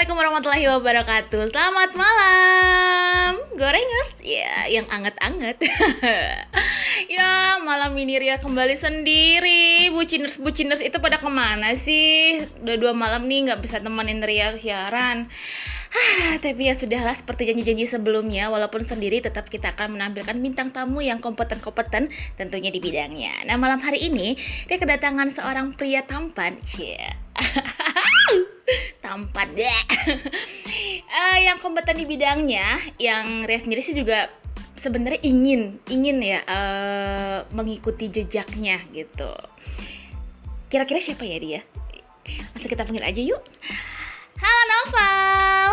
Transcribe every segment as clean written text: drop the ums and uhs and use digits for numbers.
Assalamualaikum warahmatullahi wabarakatuh. Selamat malam, gorengers. Ya, yang anget-anget. Ya, malam ini Ria kembali sendiri. Buciners itu pada kemana sih? Udah 2 malam nih nggak bisa temenin Ria siaran. Tapi ya sudahlah, seperti janji-janji sebelumnya, walaupun sendiri tetap kita akan menampilkan bintang tamu yang kompeten tentunya di bidangnya. Nah, malam hari ini Ria kedatangan seorang pria tampan. Tampan deh. Yang kompeten di bidangnya, yang Ria sendiri sih juga sebenarnya ingin ya mengikuti jejaknya gitu. Kira-kira siapa ya dia? Langsung kita panggil aja yuk. Halo Noval.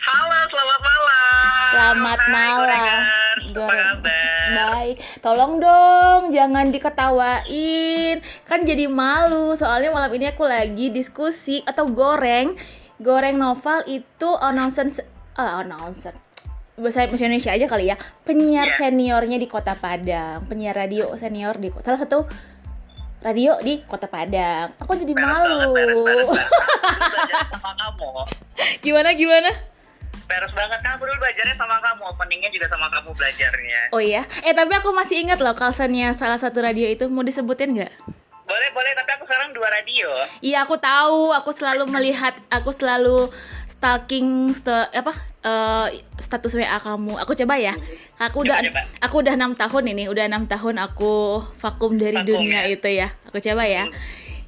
Halo, selamat malam. Selamat malam. Apa kabar? Baik. Tolong dong jangan diketawain. Kan jadi malu. Soalnya malam ini aku lagi diskusi atau goreng Noval itu announcer. Bahasa Indonesia aja kali ya. Penyiar seniornya di Kota Padang. Penyiar radio senior di salah satu radio di Kota Padang. Aku jadi malu. Belajar sama kamu. Gimana? Peres banget kan, aku dulu belajarnya sama kamu. Openingnya juga sama kamu belajarnya. Oh iya? Tapi aku masih ingat loh kalsennya salah satu radio itu. Mau disebutin nggak? Boleh, tapi aku sekarang 2 radio. Iya, aku tahu. Aku selalu melihat, aku selalu stalking status WA kamu. Aku coba ya. Aku udah 6 tahun ini. Udah 6 tahun aku vakum dari dunia itu ya. Aku coba ya.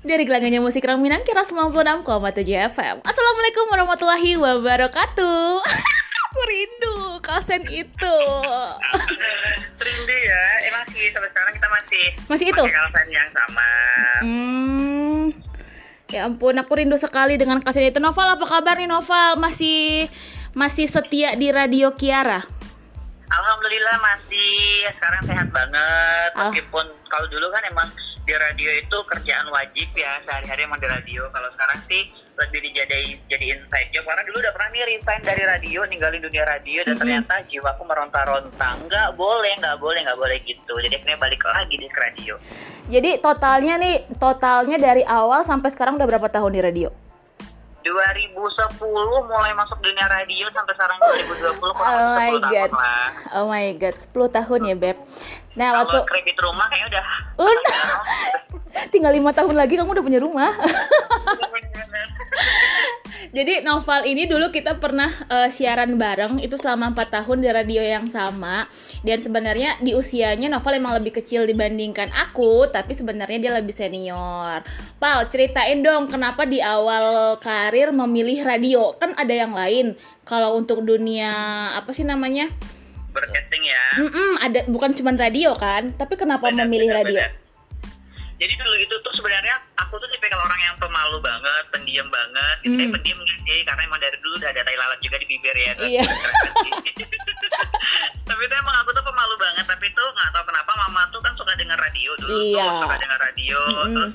Dari gelangnya musik Rang Minang Kira 96,7 FM. Assalamualaikum warahmatullahi wabarakatuh. Aku rindu kalsen itu. Rindu ya. Masih sampai sekarang kita masih itu. Pakai kalsen yang sama. Ya ampun, aku rindu sekali dengan kalsen itu. Noval, apa kabar nih Noval? Masih setia di Radio Kiara? Alhamdulillah masih. Sekarang sehat banget. Meskipun kalau dulu kan emang di radio itu kerjaan wajib ya, sehari-hari emang di radio. Kalau sekarang sih lebih dijadiin side job, karena dulu udah pernah nih resign dari radio, ninggalin dunia radio, dan ternyata jiwaku meronta-ronta, nggak boleh gitu. Jadi akhirnya balik lagi di radio. Jadi totalnya dari awal sampai sekarang udah berapa tahun di radio? 2010 mulai masuk dunia radio sampai sekarang 2020 kurang lebih 10 tahun lah. Oh my god, 10 tahun ya Beb. Nah, kalau kredit rumah kayaknya udah tinggal 5 tahun lagi kamu udah punya rumah. Jadi Noval ini dulu kita pernah siaran bareng itu selama 4 tahun di radio yang sama. Dan sebenarnya di usianya Noval emang lebih kecil dibandingkan aku, tapi sebenarnya dia lebih senior. Pal, ceritain dong kenapa di awal karir memilih radio. Kan ada yang lain. Kalau untuk dunia apa sih namanya? Broadcasting ya. Ada, bukan cuma radio kan? Tapi kenapa memilih radio? Jadi dulu itu tuh sebenarnya aku tuh tipikal orang yang pemalu banget, pendiam banget. Saya pendiam nggak sih, karena emang dari dulu udah ada tai lalat juga di bibir ya. Iya. Tapi itu emang aku tuh pemalu banget. Tapi tuh nggak tahu kenapa mama tuh kan suka denger radio dulu. Iya. Tuh suka denger radio. Terus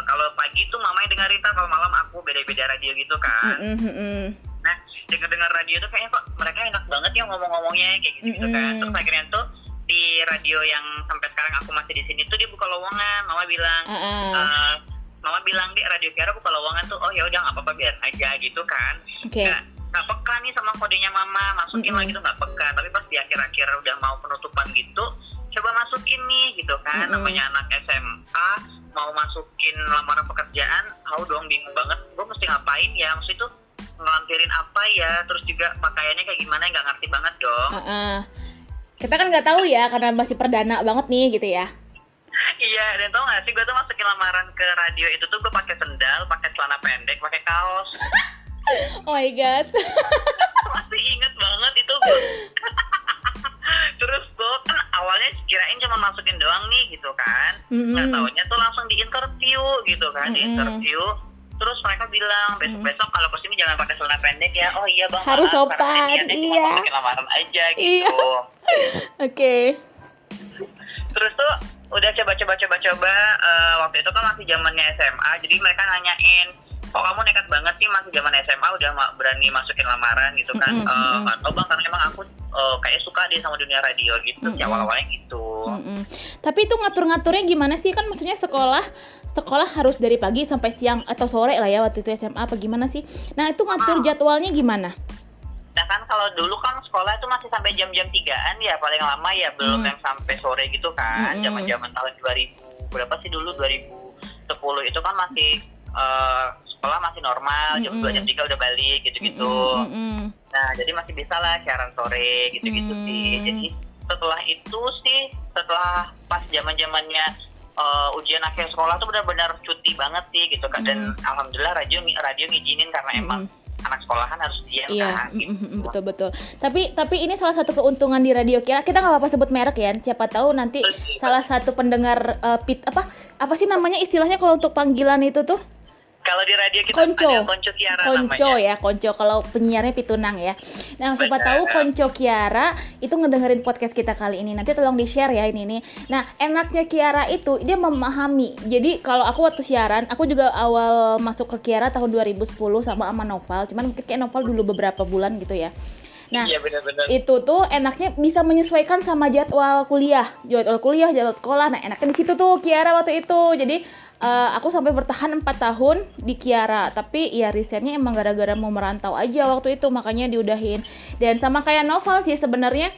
kalau pagi tuh mama yang denger Rita, kalau malam aku beda-beda radio gitu kan. Nah, denger radio tuh kayaknya kok mereka enak banget ya ngomong-ngomongnya kayak gitu kan. Terus akhirnya tuh di radio yang sampai sekarang aku masih di sini tuh dia buka lowongan. Mama bilang di Radio Kiara buka lowongan tuh. Oh ya udah nggak apa-apa, biar aja gitu kan. Nggak peka nih sama kodenya mama, masukin lagi tuh nggak peka. Tapi pas di akhir-akhir udah mau penutupan gitu, coba masukin nih gitu kan. Namanya anak SMA mau masukin lamaran pekerjaan, tahu dong bingung banget. Gue mesti ngapain ya? Maksud itu ngelampirin apa ya? Terus juga pakaiannya kayak gimana? Nggak ngerti banget dong. Kita kan nggak tahu ya karena masih perdana banget nih gitu ya. Iya, dan tau nggak sih, gue tuh masukin lamaran ke radio itu tuh gue pakai sendal, pakai celana pendek, pakai kaos. Oh my god. Masih inget banget itu gue. Terus gue kan awalnya kirain cuma masukin doang nih gitu kan. Nggak taunya tuh langsung di interview gitu kan, Terus mereka bilang besok kalau kesini jangan pakai celana pendek ya. Oh iya bang, harus sopan. Iya. Masukin lamaran aja gitu. Iya. Oke. Terus tuh udah coba waktu itu kan masih zamannya SMA, jadi mereka nanyain, kok kamu nekat banget sih masih zaman SMA udah berani masukin lamaran gitu kan. Nggak tahu bang, karena emang aku kayak suka deh sama dunia radio gitu. Awal-awalnya gitu. Tapi itu ngatur-ngaturnya gimana sih? Kan maksudnya sekolah sekolah harus dari pagi sampai siang atau sore lah ya waktu itu SMA apa gimana sih? Nah itu ngatur jadwalnya gimana? Nah kan kalau dulu kan sekolah itu masih sampai jam-jam 3-an ya paling lama ya, belum yang sampai sore gitu kan. Zaman-zaman tahun 2000 berapa sih dulu, 2010 itu kan masih sekolah masih normal, jam 2 jam 3 udah balik gitu-gitu. Nah jadi masih bisa lah siaran sore gitu-gitu sih. Jadi setelah itu sih, setelah pas zaman-zamannya ujian akhir sekolah tuh benar-benar cuti banget sih gitu kan. Dan alhamdulillah radio ngizinin karena emang anak sekolahan harus diam kan. Betul. Tapi ini salah satu keuntungan di Radio Kiara. Kita nggak apa-apa sebut merek ya. Siapa tahu nanti salah satu pendengar apa sih namanya istilahnya kalau untuk panggilan itu tuh? Kalau di radio kita ada Konco Kiara namanya. Konco kalau penyiarnya Pitunang ya. Nah, siapa tahu Konco Kiara itu ngedengerin podcast kita kali ini. Nanti tolong di-share ya ini. Nah, enaknya Kiara itu dia memahami. Jadi kalau aku waktu siaran, aku juga awal masuk ke Kiara tahun 2010 sama Noval. Cuman mungkin kayak Noval dulu beberapa bulan gitu ya. Nah, itu tuh enaknya bisa menyesuaikan sama jadwal kuliah, jadwal sekolah. Nah, enaknya di situ tuh Kiara waktu itu. Jadi aku sampai bertahan 4 tahun di Kiara, tapi ya risetnya emang gara-gara mau merantau aja waktu itu, makanya diudahin. Dan sama kayak Noval sih sebenarnya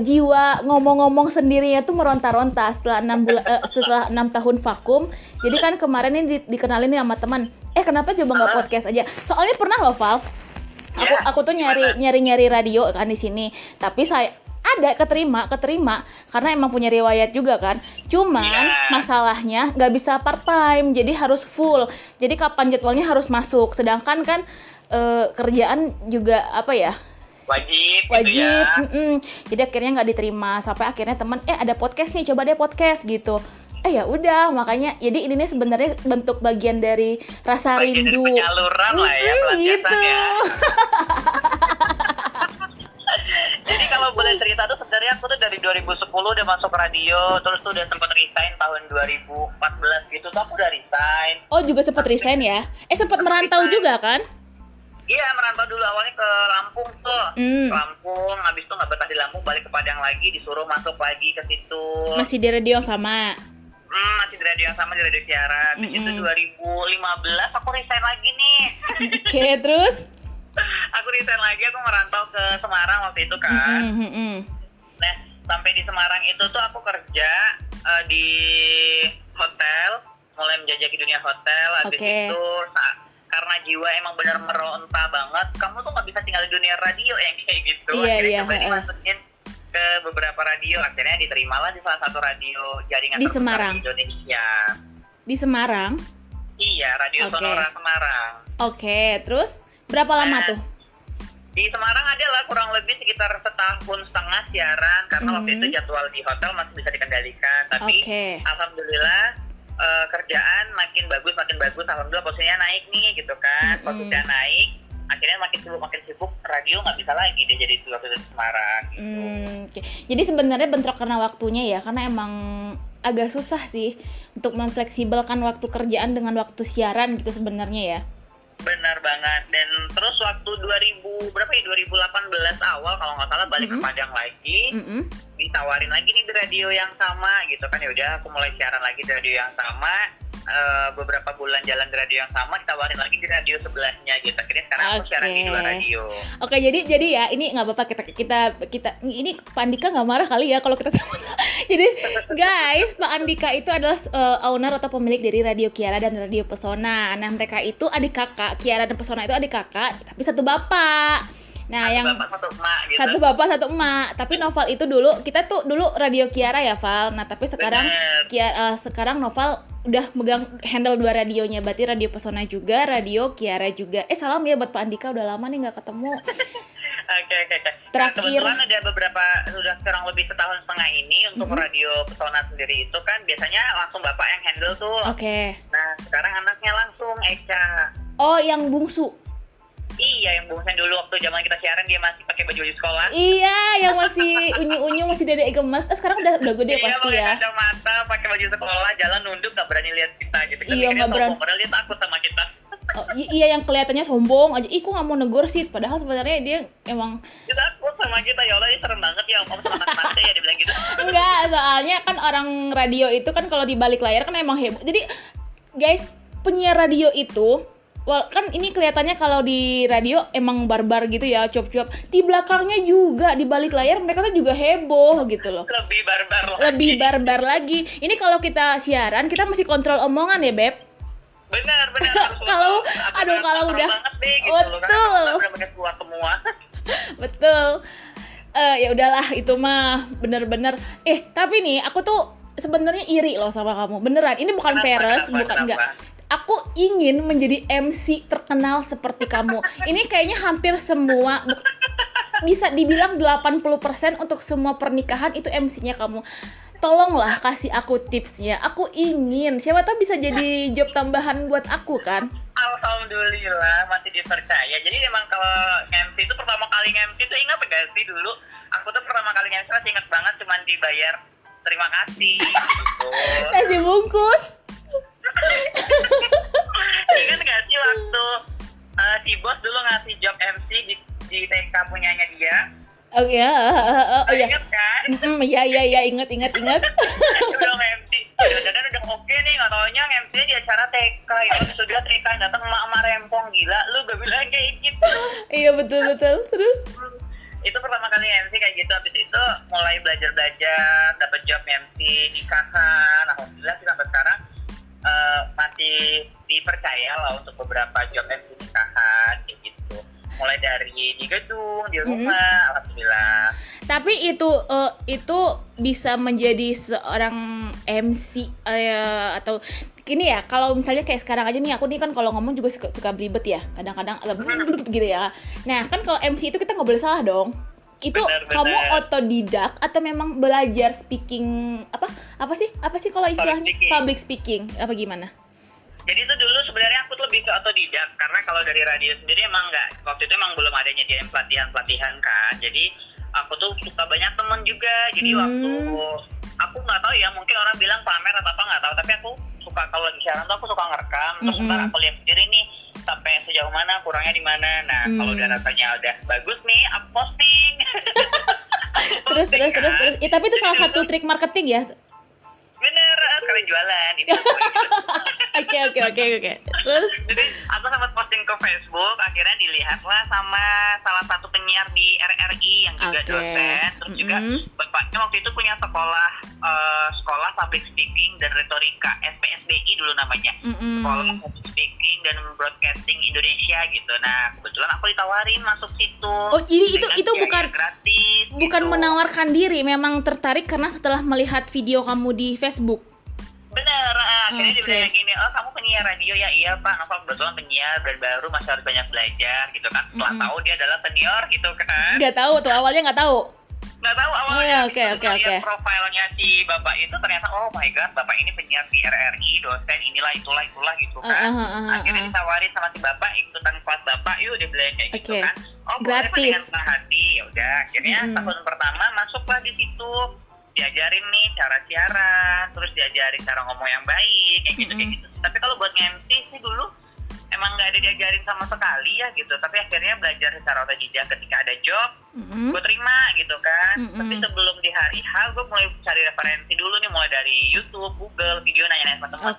jiwa ngomong-ngomong sendirinya tuh meronta-ronta setelah 6 tahun vakum. Jadi kan kemarin ini dikenalin nih sama teman. Kenapa coba nggak podcast aja? Soalnya pernah loh Val. Aku tuh nyari radio kan di sini, tapi saya ada keterima karena emang punya riwayat juga kan. Cuman masalahnya nggak bisa part time, jadi harus full. Jadi kapan jadwalnya harus masuk. Sedangkan kan kerjaan juga apa ya? Wajib. Gitu ya. Jadi akhirnya nggak diterima. Sampai akhirnya teman ada podcast nih, coba deh podcast gitu. Ya udah, makanya jadi ini nih sebenarnya bentuk bagian dari rasa rindu. Penyaluran lah ya, gitu. Ya. Jadi kalau boleh cerita tuh sebenarnya aku tuh dari 2010 udah masuk radio, terus tuh udah sempat resign tahun 2014 gitu tuh aku udah resign. Oh juga sempat resign ya? Sempat merantau juga kan? Iya merantau dulu awalnya ke Lampung tuh, Lampung, habis tuh nggak betah di Lampung balik ke Padang lagi, disuruh masuk lagi ke situ. Masih di radio yang sama? Masih di radio yang sama, di Radio Kiara. Habis itu 2015 aku resign lagi nih. Oke, terus? Aku resign lagi, aku merantau ke Semarang waktu itu kan. Nah, sampai di Semarang itu tuh aku kerja di hotel, mulai menjajaki dunia hotel. Habis itu karena jiwa emang benar meronta banget, kamu tuh nggak bisa tinggal di dunia radio yang kayak gitu. Akhirnya coba dimasukin ke beberapa radio, akhirnya diterimalah di salah satu radio jaringan di Semarang, Indonesia. Di Semarang? Iya, Radio Sonora Semarang. Oke, terus berapa lama tuh? Di Semarang adalah kurang lebih sekitar 1,5 tahun siaran, karena waktu itu jadwal di hotel masih bisa dikendalikan. Tapi alhamdulillah kerjaan makin bagus, alhamdulillah posisinya naik nih gitu kan. Posisinya naik, akhirnya makin sibuk, radio nggak bisa lagi dia jadi itu waktu itu di Semarang gitu. Jadi sebenarnya bentrok karena waktunya ya, karena emang agak susah sih untuk memfleksibelkan waktu kerjaan dengan waktu siaran gitu sebenarnya ya. Benar banget. Dan terus waktu 2018 awal kalau nggak salah balik ke Padang lagi, ditawarin lagi nih di radio yang sama gitu kan. Ya udah aku mulai siaran lagi di radio yang sama. Beberapa bulan jalan di radio yang sama, ditawarin lagi di radio sebelahnya gitu. Akhirnya sekarang aku siaran di 2 radio. Oke, jadi ya ini nggak apa-apa kita ini Pak Andika nggak marah kali ya kalau kita jadi guys, Pak Andika itu adalah owner atau pemilik dari Radio Kiara dan Radio Pesona. Nah mereka itu adik kakak, Kiara dan Pesona itu adik kakak tapi satu bapak. Nah, satu bapak satu emak. Tapi Noval itu kita tuh dulu Radio Kiara ya, Val. Nah, tapi sekarang sekarang Noval udah megang handle 2 radionya. Berarti Radio Pesona juga, Radio Kiara juga. Salam ya buat Pak Andika, udah lama nih nggak ketemu. Oke. Terakhir. Kebetulan ada beberapa, sudah kurang lebih 1,5 tahun ini untuk Radio Pesona sendiri itu kan biasanya langsung bapak yang handle tuh. Oke. Nah, sekarang anaknya langsung Eca. Oh, yang bungsu. Iya, yang bungsen dulu waktu zaman kita siaran dia masih pakai baju sekolah. Iya, yang masih unyu-unyu, masih dada gemes. Sekarang udah gede pasti ya. Iya, pakai kacamata, pakai baju sekolah, jalan nunduk, nggak berani lihat kita gitu. Iya, nggak berani. Padahal dia takut sama kita. Iya, yang kelihatannya sombong aja. Kok nggak mau negor sih? Padahal sebenarnya dia emang. Dia takut sama kita. Ya Allah, ini serem banget ya om sama tante ya, dibilang gitu. Enggak, soalnya kan orang radio itu kan kalau di balik layar kan emang heboh. Jadi guys, penyiar radio itu kan ini kelihatannya kalau di radio emang barbar gitu ya, cuap-cuap. Di belakangnya juga, di balik layar mereka tuh juga heboh gitu loh. Lebih barbar lagi. Ini kalau kita siaran, kita mesti kontrol omongan ya, Beb. Benar. Kalau udah deh, gitu betul. Benar keluar semua. Betul. Ya udahlah, itu mah bener-bener. Tapi nih aku tuh sebenarnya iri loh sama kamu. Beneran. Ini bukan peres, bukan enggak. Aku ingin menjadi MC terkenal seperti kamu. Ini kayaknya hampir semua, bisa dibilang 80% untuk semua pernikahan itu MC-nya kamu. Tolonglah kasih aku tipsnya. Aku ingin, siapa tahu bisa jadi job tambahan buat aku kan. Alhamdulillah masih dipercaya. Jadi emang kalau MC itu pertama kali MC itu ingat gak sih dulu? Aku tuh pertama kali MC masih ingat banget, cuman dibayar terima kasih gitu. Nasi bungkus. Ingat gak sih waktu si bos dulu ngasih job MC di TK punyanya dia? Oh ya, ya. Ingat kan? Iya, ingat. Udah MC, udah oke nih, nggak taunya MC-nya di acara TK, ya sudah TK datang emak-emak rempong, gila, lu gak bilang kayak gitu. Iya betul, terus? Itu pertama kali MC kayak gitu, habis itu mulai belajar, dapat job MC, nikahan, alhamdulillah sih sampai sekarang masih dipercaya lah untuk beberapa job MC nikahan kayak gitu. Mulai dari di gedung, di rumah, alhamdulillah. Tapi itu bisa menjadi seorang MC atau gini ya, kalau misalnya kayak sekarang aja nih, aku nih kan kalau ngomong juga suka belibet ya, kadang-kadang gitu ya. Nah kan kalau MC itu kita nggak boleh salah dong. Itu bener. Kamu otodidak atau memang belajar speaking apa sih kalau istilahnya public speaking apa gimana? Jadi itu dulu sebenarnya aku tuh lebih ke otodidak, karena kalau dari radio sendiri emang nggak, waktu itu emang belum ada nyediain pelatihan kan. Jadi aku tuh suka banyak temen juga. Jadi waktu aku nggak tahu ya, mungkin orang bilang pamer atau apa nggak tahu, tapi aku suka kalau lagi siaran tuh aku suka ngerekam, terus ntar aku lihat sendiri nih sampai sejauh mana, kurangnya di mana. Nah kalau udah rasanya udah bagus nih, aku posting. terus. Tapi itu salah satu trik marketing ya. Bener, sekalian jualan itu. Oke. Terus? Jadi aku sempat posting ke Facebook, akhirnya dilihatlah sama salah satu penyiar di RRI yang juga dosen, terus juga bapaknya waktu itu punya sekolah public speaking dan retorika, SPSBI dulu namanya, sekolah public speaking dan broadcasting Indonesia gitu. Nah kebetulan aku ditawarin masuk situ. Oh jadi itu bukan gratis, bukan gitu. Menawarkan diri, memang tertarik karena setelah melihat video kamu di Facebook. Bener, akhirnya dia bilang gini, kamu penyiar radio ya? Iya pak, aku kebetulan penyiar dan baru, masih harus banyak belajar gitu kan. Setelah tahu dia adalah senior gitu kan. Nggak tahu tuh, awalnya nggak tahu awalnya. Oke. Profilnya si bapak itu ternyata, oh my god, bapak ini penyiar di RRI, dosen inilah itulah gitu kan. Akhirnya ditawarin sama si bapak, ikutan kelas bapak, yuk dia bilang kayak gitu kan. Oh boleh pak, dengan senang hati. Ya udah, akhirnya tahun pertama masuklah di situ. Diajarin nih cara siaran, terus diajarin cara ngomong yang baik, kayak gitu. Tapi kalau buat MC sih dulu emang nggak ada diajarin sama sekali ya gitu. Tapi akhirnya belajar secara otodidak ketika ada job, gue terima gitu kan. Tapi sebelum di hari H, gue mulai cari referensi dulu nih, mulai dari YouTube, Google, video nanya-nanya teman-teman.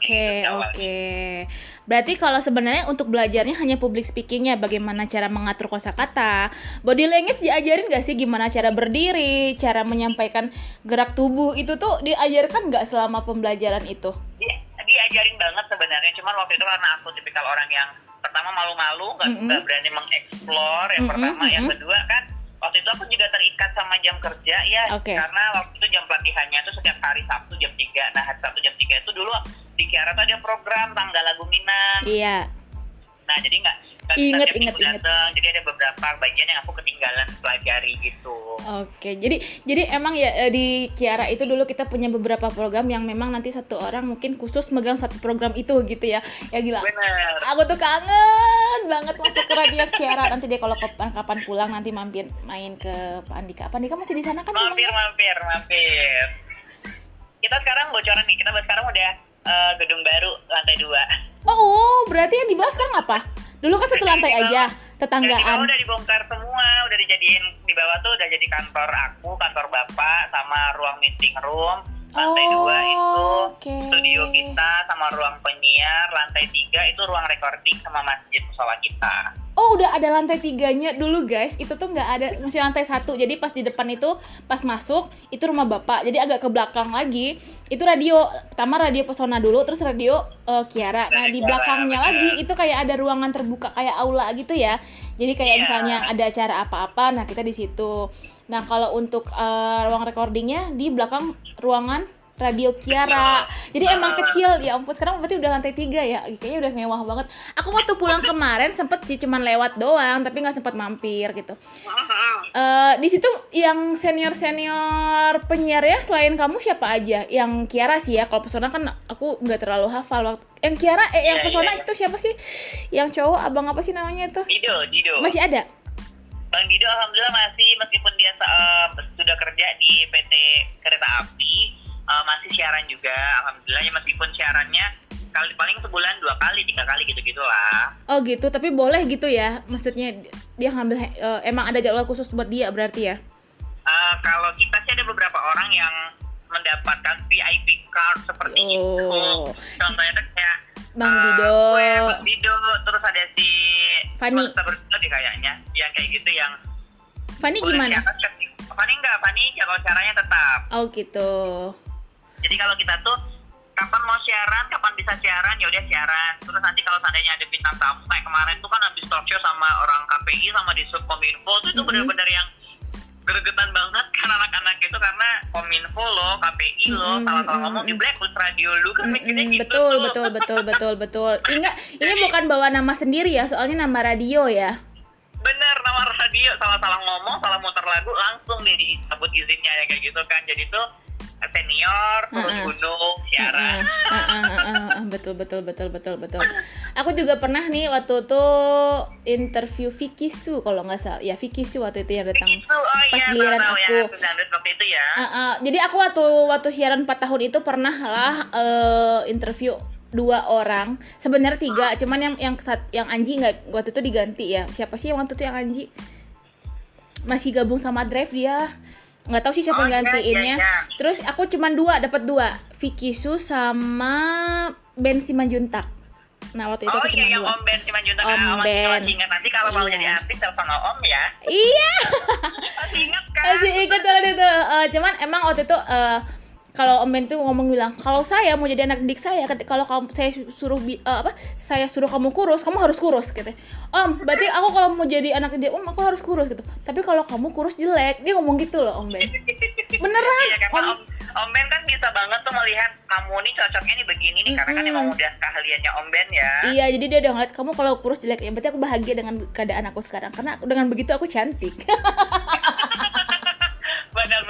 Oke. Berarti kalau sebenarnya untuk belajarnya hanya public speakingnya, bagaimana cara mengatur kosakata, body language diajarin nggak sih, gimana cara berdiri, cara menyampaikan gerak tubuh, itu tuh diajarkan nggak selama pembelajaran itu? Diajarin banget sebenarnya, cuman waktu itu karena aku tipikal orang yang pertama malu-malu, nggak berani mengeksplor, yang pertama, yang kedua kan waktu itu aku juga terikat sama jam kerja ya, karena waktu itu jam pelatihannya tuh setiap hari Sabtu jam 3. Nah hari Sabtu jam 3 itu dulu di Kiara tuh ada program Tanggal Lagu Minang. Iya. Nah jadi nggak ingat. Jadi ada beberapa bagian yang aku ketinggalan pelajari gitu. Oke, jadi emang ya di Kiara itu dulu kita punya beberapa program yang memang nanti satu orang mungkin khusus megang satu program itu gitu ya. Ya gila. Bener. Aku tuh kangen banget masuk ke radio Kiara. Nanti deh kalau kapan pulang nanti mampir main ke Pak Andika. Pak Andika masih di sana kan? Mampir. Kita sekarang bocoran nih. Kita sekarang udah gedung baru lantai 2. Oh, berarti yang di bawah sekarang apa? Dulu kan satu lantai aja, tetanggaan. Udah dibongkar semua, udah dibuat bawah tuh udah jadi kantor aku, kantor bapak, sama ruang meeting room. Lantai 2 itu studio kita sama ruang penyiar. Lantai 3 itu ruang recording sama masjid musola kita. Oh, udah ada lantai 3-nya dulu guys. Itu tuh nggak ada, masih lantai 1. Jadi pas di depan itu, pas masuk itu rumah bapak. Jadi agak ke belakang lagi itu radio. Pertama radio Pesona dulu, terus radio Kiara. Nah di belakangnya lagi itu kayak ada ruangan terbuka kayak aula gitu ya. Jadi kayak misalnya ada acara apa-apa, nah kita di situ. Nah kalau untuk ruang recordingnya di belakang ruangan radio Kiara. Jadi emang kecil, ya ampun. Sekarang berarti udah lantai 3 ya. Kayaknya udah mewah banget. Aku waktu pulang kemarin sempet sih cuman lewat doang, tapi nggak sempet mampir gitu. Di situ yang senior penyiar ya selain kamu siapa aja? Yang Kiara sih ya. Kalau Pesona kan aku nggak terlalu hafal. Yang Kiara, yang Pesona itu siapa sih? Yang cowok, abang apa sih namanya itu? Dido. Masih ada? Bang Dido alhamdulillah masih, meskipun dia sudah kerja di PT Kereta Api. Masih siaran juga, alhamdulillah ya, meskipun siarannya paling sebulan 2 kali, 3 kali gitu-gitulah. Oh gitu, tapi boleh gitu ya? Maksudnya dia ngambil, emang ada jadwal khusus buat dia berarti ya? Kalau kita sih ada beberapa orang yang mendapatkan VIP card seperti itu. Contohnya tuh kayak Bang Dido. Bang Dido, terus ada si Fani. Lebih kayaknya, yang kayak gitu yang. Fani gimana? Fani enggak, Fani kalau caranya tetap. Oh gitu. Jadi kalau kita tuh kapan mau siaran, kapan bisa siaran, ya udah siaran. Terus nanti kalau seandainya ada bintang tamu kayak kemarin tuh kan habis talk show sama orang KPI sama di Subkominfo tuh itu benar-benar yang gregetan banget kan anak-anak itu, karena Kominfo lo, KPI lo, salah-salah ngomong di blacklist radio lu kan mikirnya gitu. Betul. Ini bukan bawa nama sendiri ya, soalnya nama radio ya. Bener, nama radio, salah-salah ngomong, salah muter lagu langsung deh dicabut izinnya ya kayak gitu kan. Jadi tuh senior terus gunung siaran. Betul. Aku juga pernah nih waktu itu interview Vicky Su kalau nggak salah. Ya Vicky Su waktu itu yang datang pas giliran aku. Waktu itu ya. Jadi aku waktu siaran 4 tahun itu pernah lah interview 2 orang, sebenarnya 3, cuman yang Anji nggak waktu itu diganti ya. Siapa sih yang waktu itu yang Anji masih gabung sama Drive, dia nggak tahu sih siapa yang gantiinnya. Terus aku cuman dapat 2, Vicky Su sama Ben Simanjuntak. Nah waktu itu aku cuma 2. Om Ben Simanjuntak. Om Ben. Masih ingat, nanti kalau mau jadi artis telepon Om ya. Iya. Masih ingat kan? Masih ingat waktu itu. Cuman emang waktu itu kalau Om Ben tuh bilang, kalau saya mau jadi anak didik saya, kalau saya suruh kamu kurus, kamu harus kurus gitu. Om, berarti aku kalau mau jadi anak didik aku harus kurus gitu. Tapi kalau kamu kurus jelek, dia ngomong gitu loh Om Ben. Beneran. Iya, karena Om Ben kan bisa banget tuh melihat kamu nih cocoknya nih begini nih, karena kan emang udah keahliannya Om Ben ya. Iya, jadi dia udah ngeliat kamu kalau kurus jelek, ya berarti aku bahagia dengan keadaan aku sekarang, karena dengan begitu aku cantik. Benar.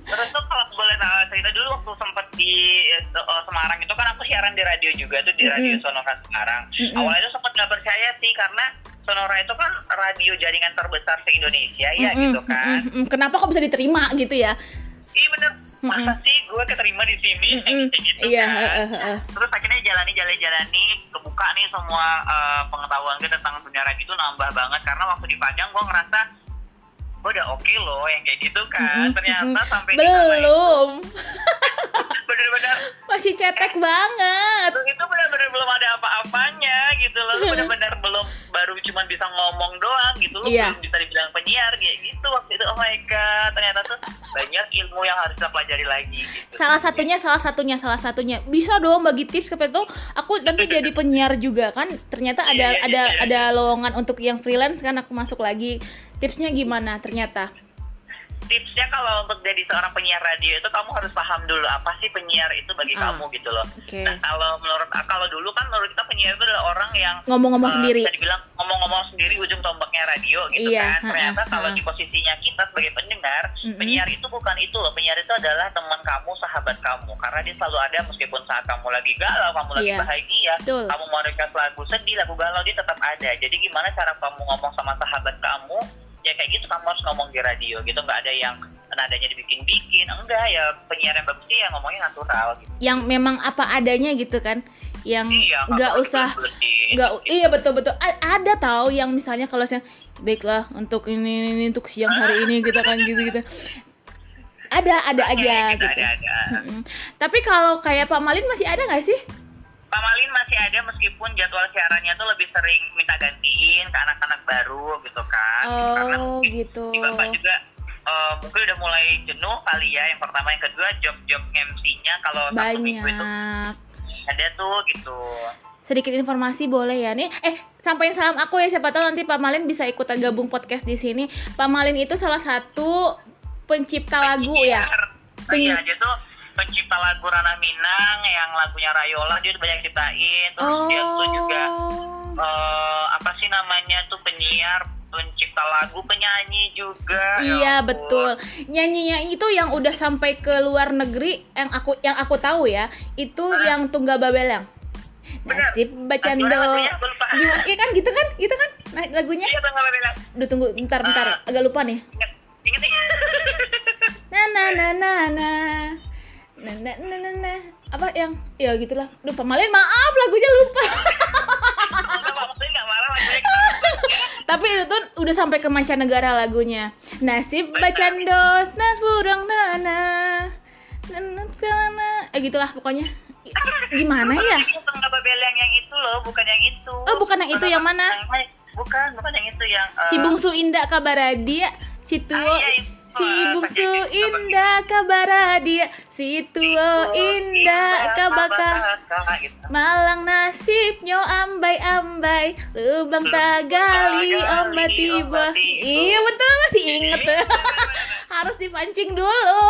Terus tuh kalau boleh cerita dulu, waktu sempet di Semarang itu kan aku siaran di radio juga tuh, di radio Sonora Semarang. Awalnya itu sempet gak percaya sih, karena Sonora itu kan radio jaringan terbesar se-Indonesia ya gitu kan. Kenapa kok bisa diterima gitu ya? Iya bener, masa sih gue keterima di sini gitu kan. Terus akhirnya jalani kebuka nih semua pengetahuan gue tentang dunia radio itu nambah banget, karena waktu di Padang gue ngerasa gue udah oke loh yang kayak gitu kan. Ternyata sampai belum bener-bener masih cetek banget. Itu bener-bener belum ada apa-apanya gitu loh. Bener-bener baru cuma bisa ngomong doang gitu loh. Belum bisa dibilang penyiar kayak gitu waktu itu. Oh my god, ternyata tuh banyak ilmu yang harus kita pelajari lagi gitu. Salah satunya bisa dong bagi tips ke itu. Aku nanti jadi penyiar juga kan. Ternyata ada lowongan untuk yang freelance kan, aku masuk lagi. Tipsnya gimana ternyata? Tipsnya kalau untuk jadi seorang penyiar radio itu kamu harus paham dulu apa sih penyiar itu bagi kamu gitu loh. Nah kalau dulu kan menurut kita penyiar itu adalah orang yang ngomong-ngomong sendiri. Bisa dibilang ngomong-ngomong sendiri ujung tombaknya radio gitu kan. Ternyata kalau di posisinya kita sebagai pendengar, penyiar itu bukan itu loh. Penyiar itu adalah teman kamu, sahabat kamu. Karena dia selalu ada meskipun saat kamu lagi galau, kamu lagi bahagia, kamu mau request lagu sedih, lagu galau, dia tetap ada. Jadi gimana cara kamu ngomong sama sahabat kamu? Ya kayak gitu, kamu harus ngomong di radio gitu, nggak ada yang nadanya dibikin-bikin, enggak ya. Penyiar yang bagus sih yang ngomongnya natural gitu. Yang memang apa adanya gitu kan, yang nggak usah Nggak, iya betul. Ada tahu yang misalnya kalau siang, baiklah untuk ini untuk siang hari ini kita kan gitu. Ada aja gitu. Ada. Tapi kalau kayak Pak Malin masih ada nggak sih? Pak Malin masih ada meskipun jadwal siarannya tuh lebih sering minta gantiin ke anak-anak baru gitu kan. Karena gitu. Si Bapak juga mungkin udah mulai jenuh kali ya. Yang pertama, yang kedua job MC-nya kalau satu minggu itu ada tuh gitu. Sedikit informasi boleh ya nih. Sampaikan salam aku ya, siapa tahu nanti Pak Malin bisa ikutan gabung podcast di sini. Pak Malin itu salah satu pencipta lagu ya. Iya, dia tuh pencipta lagu Ranah Minang yang lagunya Rayola dia tuh banyak ciptain. Terus dia tuh juga apa sih namanya tuh penyiar, pencipta lagu, penyanyi juga. Iya betul. Nyanyinya itu yang udah sampai ke luar negeri, yang aku tahu ya, itu yang Tunggal Babelang. Nasib Bacando. Gimana? Iya kan gitu kan? Nah, lagunya. Iya, Tunggal Babelang. Duh, tunggu bentar. Agak lupa nih. Ingat. Na. Apa yang? Ya gitulah. Duh, Pak Malin maaf lagunya lupa. Enggak marah lagunya. Tapi itu tuh udah sampai ke mancanegara lagunya. Nasib Bacando, Nafurang Nana. Gitulah pokoknya. Gimana ya? Tunggal Babelang yang itu loh, bukan yang itu. Oh, bukan yang itu, yang mana? Bukan yang itu yang Si Bungsu Indah Kabaradia, si Tuo. Si Bungsu Indah Kabaradia, si Tuo Indah Kabaka. Malang nasibnya ambai-ambai, lubang tagali ombak tiba. Iya betul, masih inget. Harus dipancing dulu.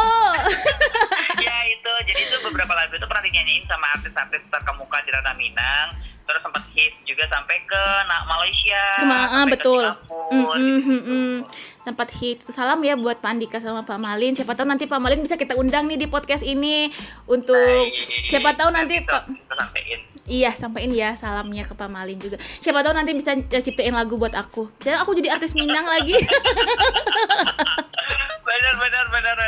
Ya itu, jadi itu beberapa lagu itu pernah dinyanyiin sama artis-artis terkemuka di Ranah Minang. Terus sempat hit juga sampai ke Malaysia. Betul. Sempat hit. Salam ya buat Pak Andika sama Pak Malin. Siapa tahu nanti Pak Malin bisa kita undang nih di podcast ini untuk siapa tahu nanti Pak. Iya, sampein ya salamnya ke Pak Malin juga. Siapa tahu nanti bisa ciptain lagu buat aku. Jadi aku jadi artis Minang lagi. Benar.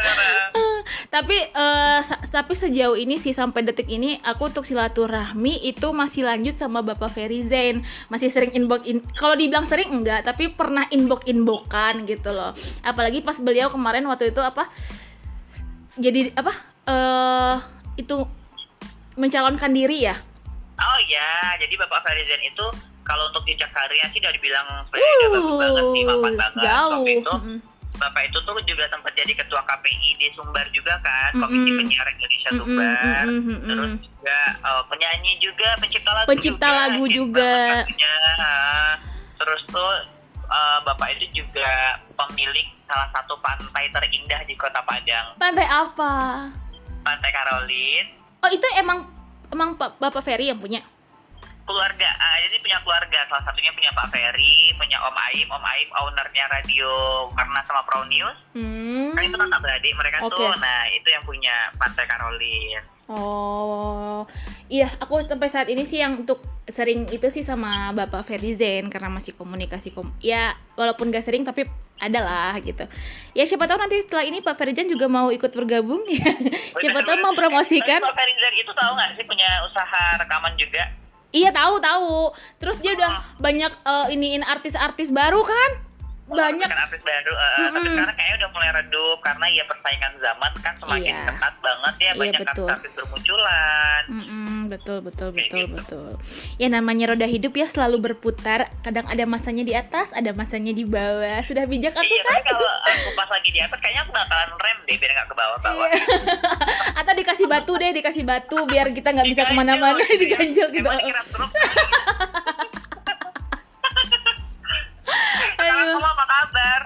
Tapi sejauh ini sih sampai detik ini aku untuk silaturahmi itu masih lanjut sama Bapak Ferry Zain. Masih sering kalau dibilang sering enggak, tapi pernah inbox-inboxan gitu loh. Apalagi pas beliau kemarin waktu itu itu mencalonkan diri ya. Oh ya, jadi Bapak Ferry Zain itu kalau untuk jejak karirnya sih udah dibilang sebenarnya bagus banget sih, mapan banget. Jauh. Itu Bapak itu tuh juga sempat jadi ketua KPI di Sumbar juga kan, Komisi Penyiaran Indonesia Sumbar. Terus juga penyanyi juga, pencipta lagu juga. Terus tuh Bapak itu juga pemilik salah satu pantai terindah di Kota Padang. Pantai apa? Pantai Caroline. Oh, itu emang Bapak Ferry yang punya? Keluarga, jadi punya keluarga, salah satunya punya Pak Ferry, punya Om Aim ownernya radio Warna sama Pro News. Kan itu kakak beradik mereka tuh, nah itu yang punya Pantai Caroline. Oh, iya, aku sampai saat ini sih yang untuk sering itu sih sama Bapak Ferry Zain karena masih komunikasi ya walaupun gak sering tapi ada lah gitu. Ya siapa tahu nanti setelah ini Pak Ferry Zain juga mau ikut bergabung ya. Siapa tahu mau promosikan. Pak Ferry Zain itu tahu nggak sih punya usaha rekaman juga? Iya tahu. Terus dia udah banyak iniin artis-artis baru kan? Banyak artis baru, tapi sekarang kayaknya udah mulai redup karena ya persaingan zaman kan semakin ketat banget ya, banyak artis bermunculan. Betul. Ya namanya roda hidup ya selalu berputar. Kadang ada masanya di atas, ada masanya di bawah. Sudah bijak aku kan? Tapi kalau aku pas lagi di atas kayaknya aku bakalan rem deh biar nggak ke bawah-bawah. Atau dikasih batu biar kita nggak bisa kemana-mana, diganjel gitu. Kamu apa kabar?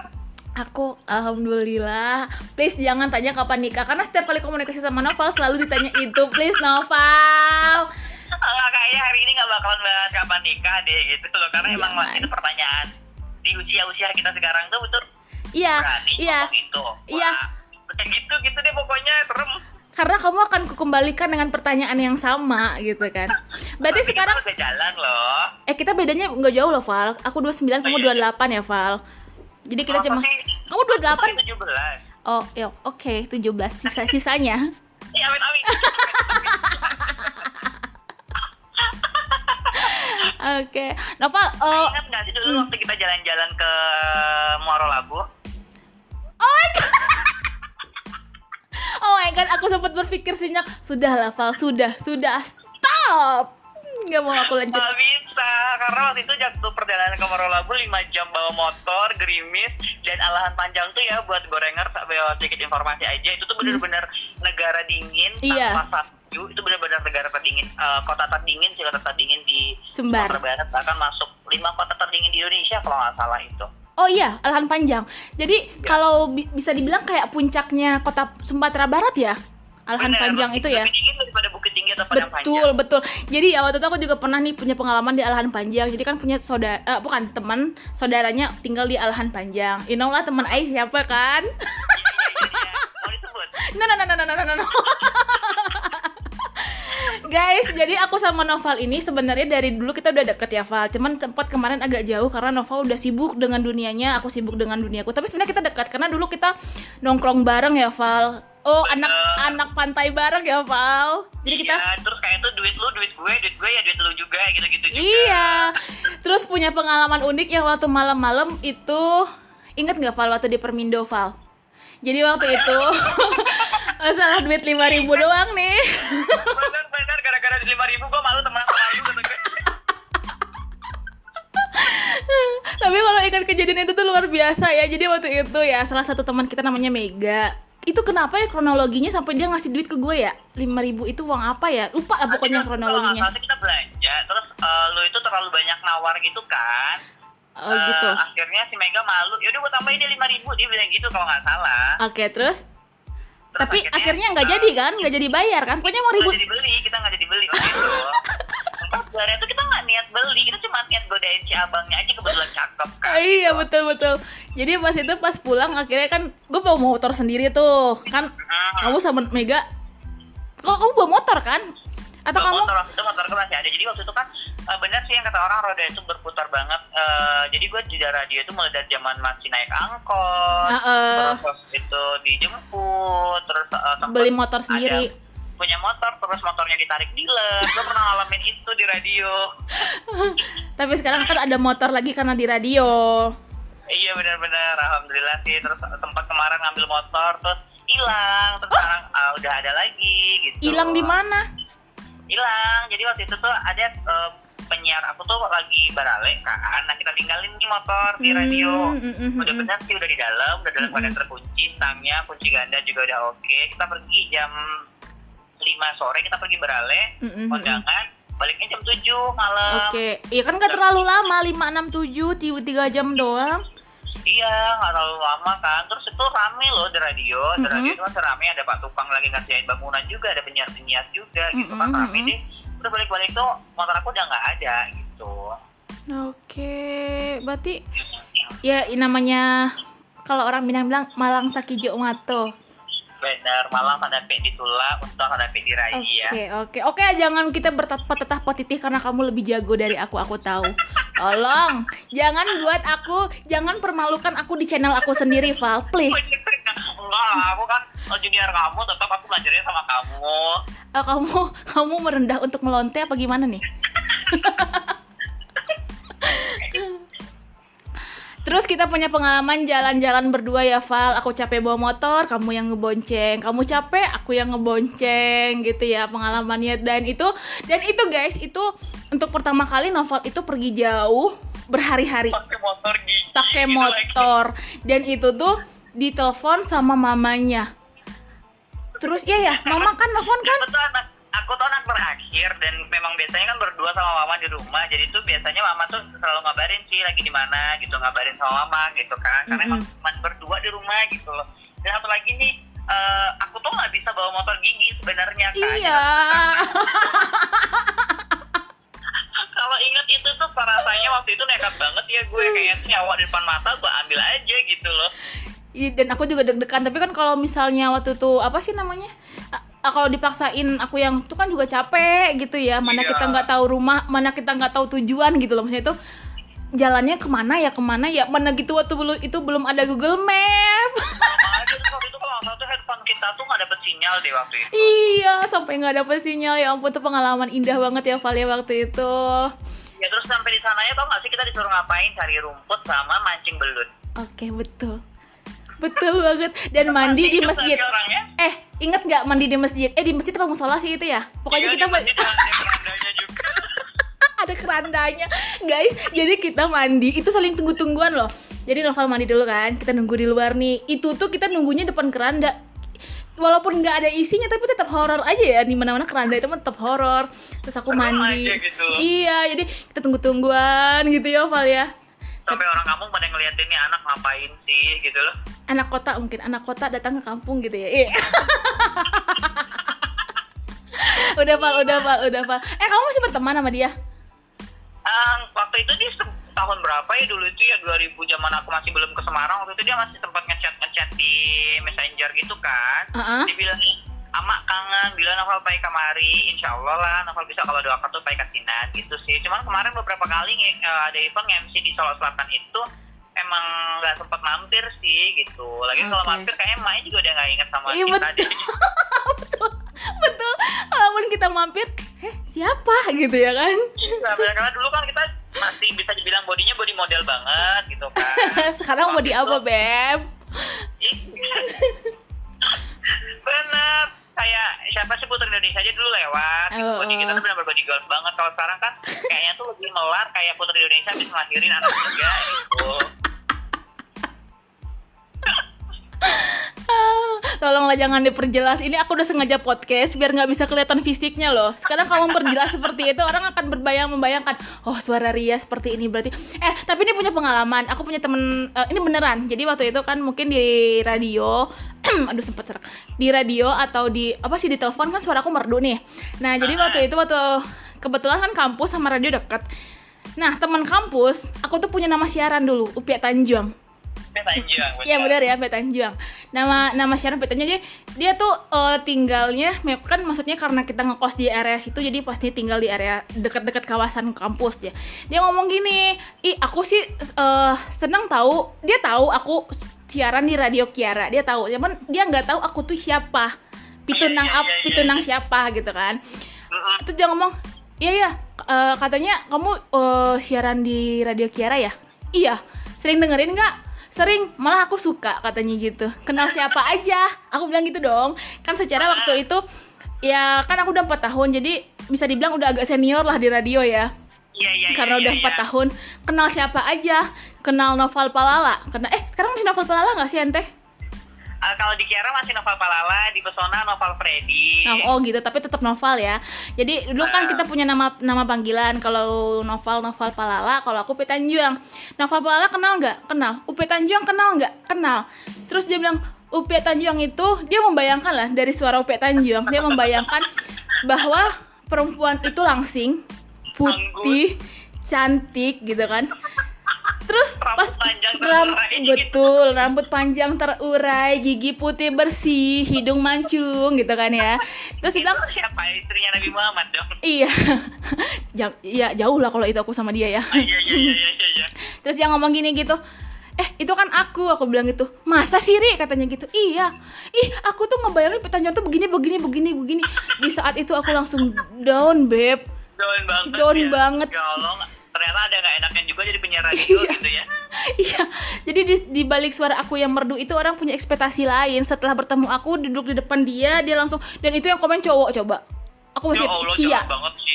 Aku alhamdulillah. Please jangan tanya kapan nikah karena setiap kali komunikasi sama Noval selalu ditanya itu. Please Noval. Kayaknya hari ini nggak bakalan bahas kapan nikah deh gitu loh karena emang itu pertanyaan di usia kita sekarang tuh betul. Iya. Gitu. Gitu deh pokoknya serem. Karena kamu akan kukembalikan dengan pertanyaan yang sama gitu kan. Berarti sekarang kita bisa jalan loh. Kita bedanya nggak jauh loh Val. Aku 29, kamu 28 ya Val. Jadi kita cuma kamu 28. 17. Oh, ya oke, 17 sisanya. Amin. Oke. Noval, Ingat nggak sih dulu waktu kita jalan-jalan ke Muaro Labu? oh my god, aku sempat berpikir sejenak, sudah lah Val, sudah, stop. Nggak mau aku lanjut. Nggak bisa, karena waktu itu jatuh perjalanan ke Muaro Labu 5 jam bawa motor, gerimis, dan alahan panjang tuh ya buat gorenger, sedikit informasi aja, itu tuh bener-bener negara dingin, tanpa salju, itu bener-bener negara terdingin, kota terdingin di Sumbar. Sumatera Barat, bahkan masuk 5 kota terdingin di Indonesia kalau nggak salah itu. Oh iya, Alahan Panjang. Jadi kalau bisa dibilang kayak puncaknya kota Sumatera Barat ya, Alahan Panjang itu ya. Lebih dingin daripada Bukit Tinggi atau Padang Panjang. Panjang. Betul. Jadi ya waktu itu aku juga pernah nih punya pengalaman di Alahan Panjang. Jadi kan punya teman saudaranya tinggal di Alahan Panjang. You know lah teman Ai siapa kan? Iya. Mau disebut? No. Guys, jadi aku sama Noval ini sebenarnya dari dulu kita udah deket ya Val. Cuman sempat kemarin agak jauh karena Noval udah sibuk dengan dunianya, aku sibuk dengan duniaku. Tapi sebenarnya kita dekat karena dulu kita nongkrong bareng ya Val. Oh, anak pantai bareng ya Val. Jadi kita terus kayak itu duit gue ya duit lu juga gitu juga. Iya. Terus punya pengalaman unik yang waktu malam-malam itu, ingat nggak Val waktu di Permindo Val? Jadi waktu itu salah duit 5.000 doang nih. Bener gara-gara 5.000 gue malu teman sama lu gitu gue. Tapi kalau ingat kejadian itu tuh luar biasa ya. Jadi waktu itu ya salah satu teman kita namanya Mega. Itu kenapa ya kronologinya sampai dia ngasih duit ke gue ya? 5.000 itu uang apa ya? Lupa lah pokoknya kronologinya. Nanti kita belanja, terus lu itu terlalu banyak nawar gitu kan. Oh gitu. Akhirnya si Mega malu, yaudah gue tambahin dia 5.000, dia bilang gitu kalau nggak salah. Oke, terus tapi akhirnya nggak jadi kan? Nggak jadi bayar kan? Pokoknya mau ribut. Kita nggak jadi beli waktu itu. Pas sebenarnya tuh kita nggak niat beli, kita cuma niat godain si abangnya aja, kebetulan cakep kan. Iya betul. Jadi pas pulang akhirnya kan gue bawa motor sendiri tuh kan. Kamu sama Mega, kamu bawa motor kan? Atau kamu? Waktu itu motor gue masih ada. Jadi waktu itu kan benar sih yang kata orang roda itu berputar banget. Jadi gue di radio itu mulai dari zaman masih naik angkot, terus itu dijemput, terus beli motor sendiri. Punya motor, terus motornya ditarik dealer. Gue pernah ngalamin itu di radio. Tapi sekarang kan ada motor lagi karena di radio. Iya benar-benar, alhamdulillah sih. Terus sempat kemarin ngambil motor, terus hilang. Terus sekarang udah ada lagi gitu. Hilang di mana? Hilang. Jadi waktu itu tuh ada penyiar aku tuh lagi barale kan. Nah kita tinggalin nih motor di radio. Udah benar sih, udah di dalam keadaan terkunci, stangnya, kunci ganda juga udah oke. Kita pergi jam 5 sore, kita pergi berale, kondangan, baliknya jam 7 malam. Oke, iya kan gak terlalu lama, 5, 6, 7, 3 jam doang. Iya, gak terlalu lama kan. Terus itu rame loh di radio. Di radio itu kan rame, ada pak tukang lagi ngerjain bangunan juga, ada penyiar-penyiar juga gitu kan, rame deh. Terus balik-balik tuh motor aku udah gak ada gitu. Oke, berarti ya namanya kalau orang bilang Malang Sakijo Mato. Bener, malam hadapi ditulak, untuk hadapi diraih ya. Oke, jangan kita bertetap potitih karena kamu lebih jago dari aku tahu. Tolong, jangan permalukan aku di channel aku sendiri, Val, please. Enggak lah, aku kan junior kamu, tetap aku belajarnya sama kamu. Kamu merendah untuk melonte apa gimana nih? Terus kita punya pengalaman jalan-jalan berdua ya Val. Aku capek bawa motor, kamu yang ngebonceng. Kamu capek, aku yang ngebonceng gitu ya pengalamannya. Dan itu guys, itu untuk pertama kali Noval itu pergi jauh berhari-hari. Pakai motor. Dan itu tuh ditelepon sama mamanya. Terus ya, mama kan nelfon kan? Aku tuh anak terakhir dan memang biasanya kan berdua sama mama di rumah. Jadi tuh biasanya mama tuh selalu ngabarin sih lagi di mana gitu, ngabarin sama mama gitu kan. Karena emang cuma berdua di rumah gitu loh. Dan satu lagi nih, aku tuh nggak bisa bawa motor gigi sebenarnya kan. Iya. Kalau ingat itu tuh rasanya waktu itu nekat banget ya gue, kayaknya nyawa di depan mata gue ambil aja gitu loh. Dan aku juga deg-degan, tapi kan kalau misalnya waktu itu apa sih namanya, kalau dipaksain aku yang itu kan juga capek gitu ya, mana kita nggak tahu rumah, mana kita nggak tahu tujuan gitu loh, maksudnya itu jalannya kemana ya, mana gitu waktu itu belum ada Google Map. Waktu itu kalau nggak salah tuh handphone kita tuh nggak dapet sinyal deh waktu itu. Iya, sampai nggak dapet sinyal, ya ampun, tuh pengalaman indah banget ya Val ya waktu itu. Ya terus sampai di sananya tau nggak sih kita disuruh ngapain? Cari rumput sama mancing belut. Oke, betul banget. Dan mandi di masjid. Ingat nggak mandi di masjid? Di masjid apa musola sih itu ya? Pokoknya iya, kita ada kerandanya juga. Ada kerandanya, guys. Jadi kita mandi itu saling tunggu-tungguan loh. Jadi Noval mandi dulu kan, kita nunggu di luar nih. Itu tuh kita nunggunya depan keranda. Walaupun nggak ada isinya tapi tetap horor aja ya, di mana-mana keranda itu tetap horor. Terus aku mandi. Gitu. Iya, jadi kita tunggu-tungguan gitu ya, Val ya. Sampai orang kampung pada ngeliatin nih anak ngapain sih gitu loh. Anak kota datang ke kampung gitu ya. Iya. Udah Val. Kamu masih berteman sama dia? Waktu itu dia tahun berapa ya dulu itu ya 2000 zaman aku masih belum ke Semarang, waktu itu dia masih sempat ngechat di Messenger gitu kan. Dia bilang nih, Amak kangen, bila Noval pai kamari, insya Allah lah Noval bisa kalau doakan tuh pai kasinan gitu sih. Cuman kemarin beberapa kali ada event nge-MC di Solo Selatan itu emang nggak sempat mampir sih gitu. Lagi kalau mampir kayaknya emaknya juga udah nggak inget sama kita deh. Betul. Walaupun kita mampir, siapa gitu ya kan? Iya, karena dulu kan kita masih bisa dibilang bodinya body model banget gitu kan. Sekarang body apa, Beb? Bener, kayak siapa sih Putri Indonesia aja dulu lewat. Body kita tuh benar-benar body girls banget. Kalau sekarang kan kayaknya tuh lebih melar kayak Putri Indonesia habis ngelahirin anak juga gitu. Tolonglah jangan diperjelas. Ini aku udah sengaja podcast biar nggak bisa kelihatan fisiknya loh. Sekarang kamu memperjelas seperti itu, orang akan membayangkan, oh suara Ria seperti ini berarti. Tapi ini punya pengalaman. Aku punya temen, ini beneran. Jadi waktu itu kan mungkin di radio, aduh sempet serak. Di radio atau di di telepon kan suaraku merdu nih. Nah jadi waktu kebetulan kan kampus sama radio dekat. Nah teman kampus, aku tuh punya nama siaran dulu, Upia Tanjuang. Iya benar ya, Upia Tanjuang. Nama siaran Upia Tanjuang, dia tuh tinggalnya kan, maksudnya karena kita ngekos di area situ, jadi pasti tinggal di area dekat-dekat kawasan kampus ya. Dia ngomong gini, aku sih senang tahu, dia tahu aku siaran di Radio Kiara, dia tahu, cuman dia nggak tahu aku tuh siapa, Pitunang siapa gitu kan. Terus dia ngomong, iya katanya kamu siaran di Radio Kiara ya? Iya, sering dengerin nggak? Sering, malah aku suka katanya gitu. Kenal siapa aja? Aku bilang gitu dong. Kan secara waktu itu ya kan aku udah 4 tahun, jadi bisa dibilang udah agak senior lah di radio ya. Iya. Karena udah 4 tahun. Kenal siapa aja? Kenal Noval Palala. Sekarang masih Noval Palala nggak sih ente? Kalau di Kiara masih Noval Palala, di Pesona Noval Freddy. Oh gitu, tapi tetap Noval ya. Jadi dulu kan kita punya nama panggilan. Kalau Noval Palala, kalau aku Upia Tanjuang. Noval Palala kenal nggak? Kenal. Upia Tanjuang kenal nggak? Kenal. Terus dia bilang Upia Tanjuang itu, dia membayangkan lah dari suara Upia Tanjuang, dia membayangkan bahwa perempuan itu langsing, putih, cantik gitu kan. Terus rambut panjang terurai, gigi putih bersih, hidung mancung gitu kan ya. Terus dia bilang, siapa istrinya Nabi Muhammad dong? Iya. Ya jauh lah kalau itu aku sama dia ya. Iya. Terus dia ngomong gini gitu, itu kan aku bilang gitu. Masa sih Ri? Katanya gitu. Iya. Aku tuh ngebayangin Upia Tanjuang tuh begini. Di saat itu aku langsung down, Beb. Down banget. Ya Allah. Ternyata ada nggak enaknya juga jadi penyiar radio gitu ya. Iya, jadi di balik suara aku yang merdu itu orang punya ekspektasi lain. Setelah bertemu aku duduk di depan dia langsung, dan itu yang komen cowok coba. Aku masih Kia,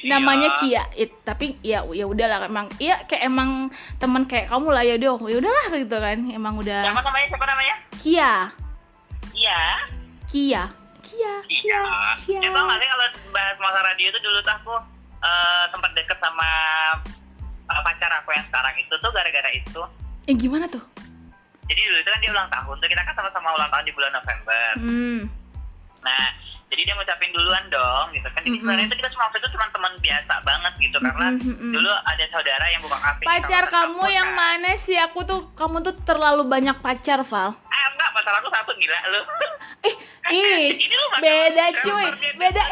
namanya Kia. Tapi ya udahlah, emang iya kayak emang teman kayak kamu lah ya udahlah gitu kan, emang udah. Siapa namanya? Kia. Iya. Tau nggak sih kalau bahas masa radio itu dulu tuh aku sempat deket sama pacar aku yang sekarang itu tuh gara-gara itu. Gimana tuh? Jadi dulu itu kan dia ulang tahun tuh, kita kan sama-sama ulang tahun di bulan November. Nah, jadi dia ngucapin duluan dong gitu kan. Jadi sebenarnya itu kita semua itu cuma teman biasa banget gitu, karena dulu ada saudara yang buka kafe. Pacar kamu yang mana sih? Kamu tuh terlalu banyak pacar, Val. Enggak, pacar aku satu, gila lu. Beda cuy. Beda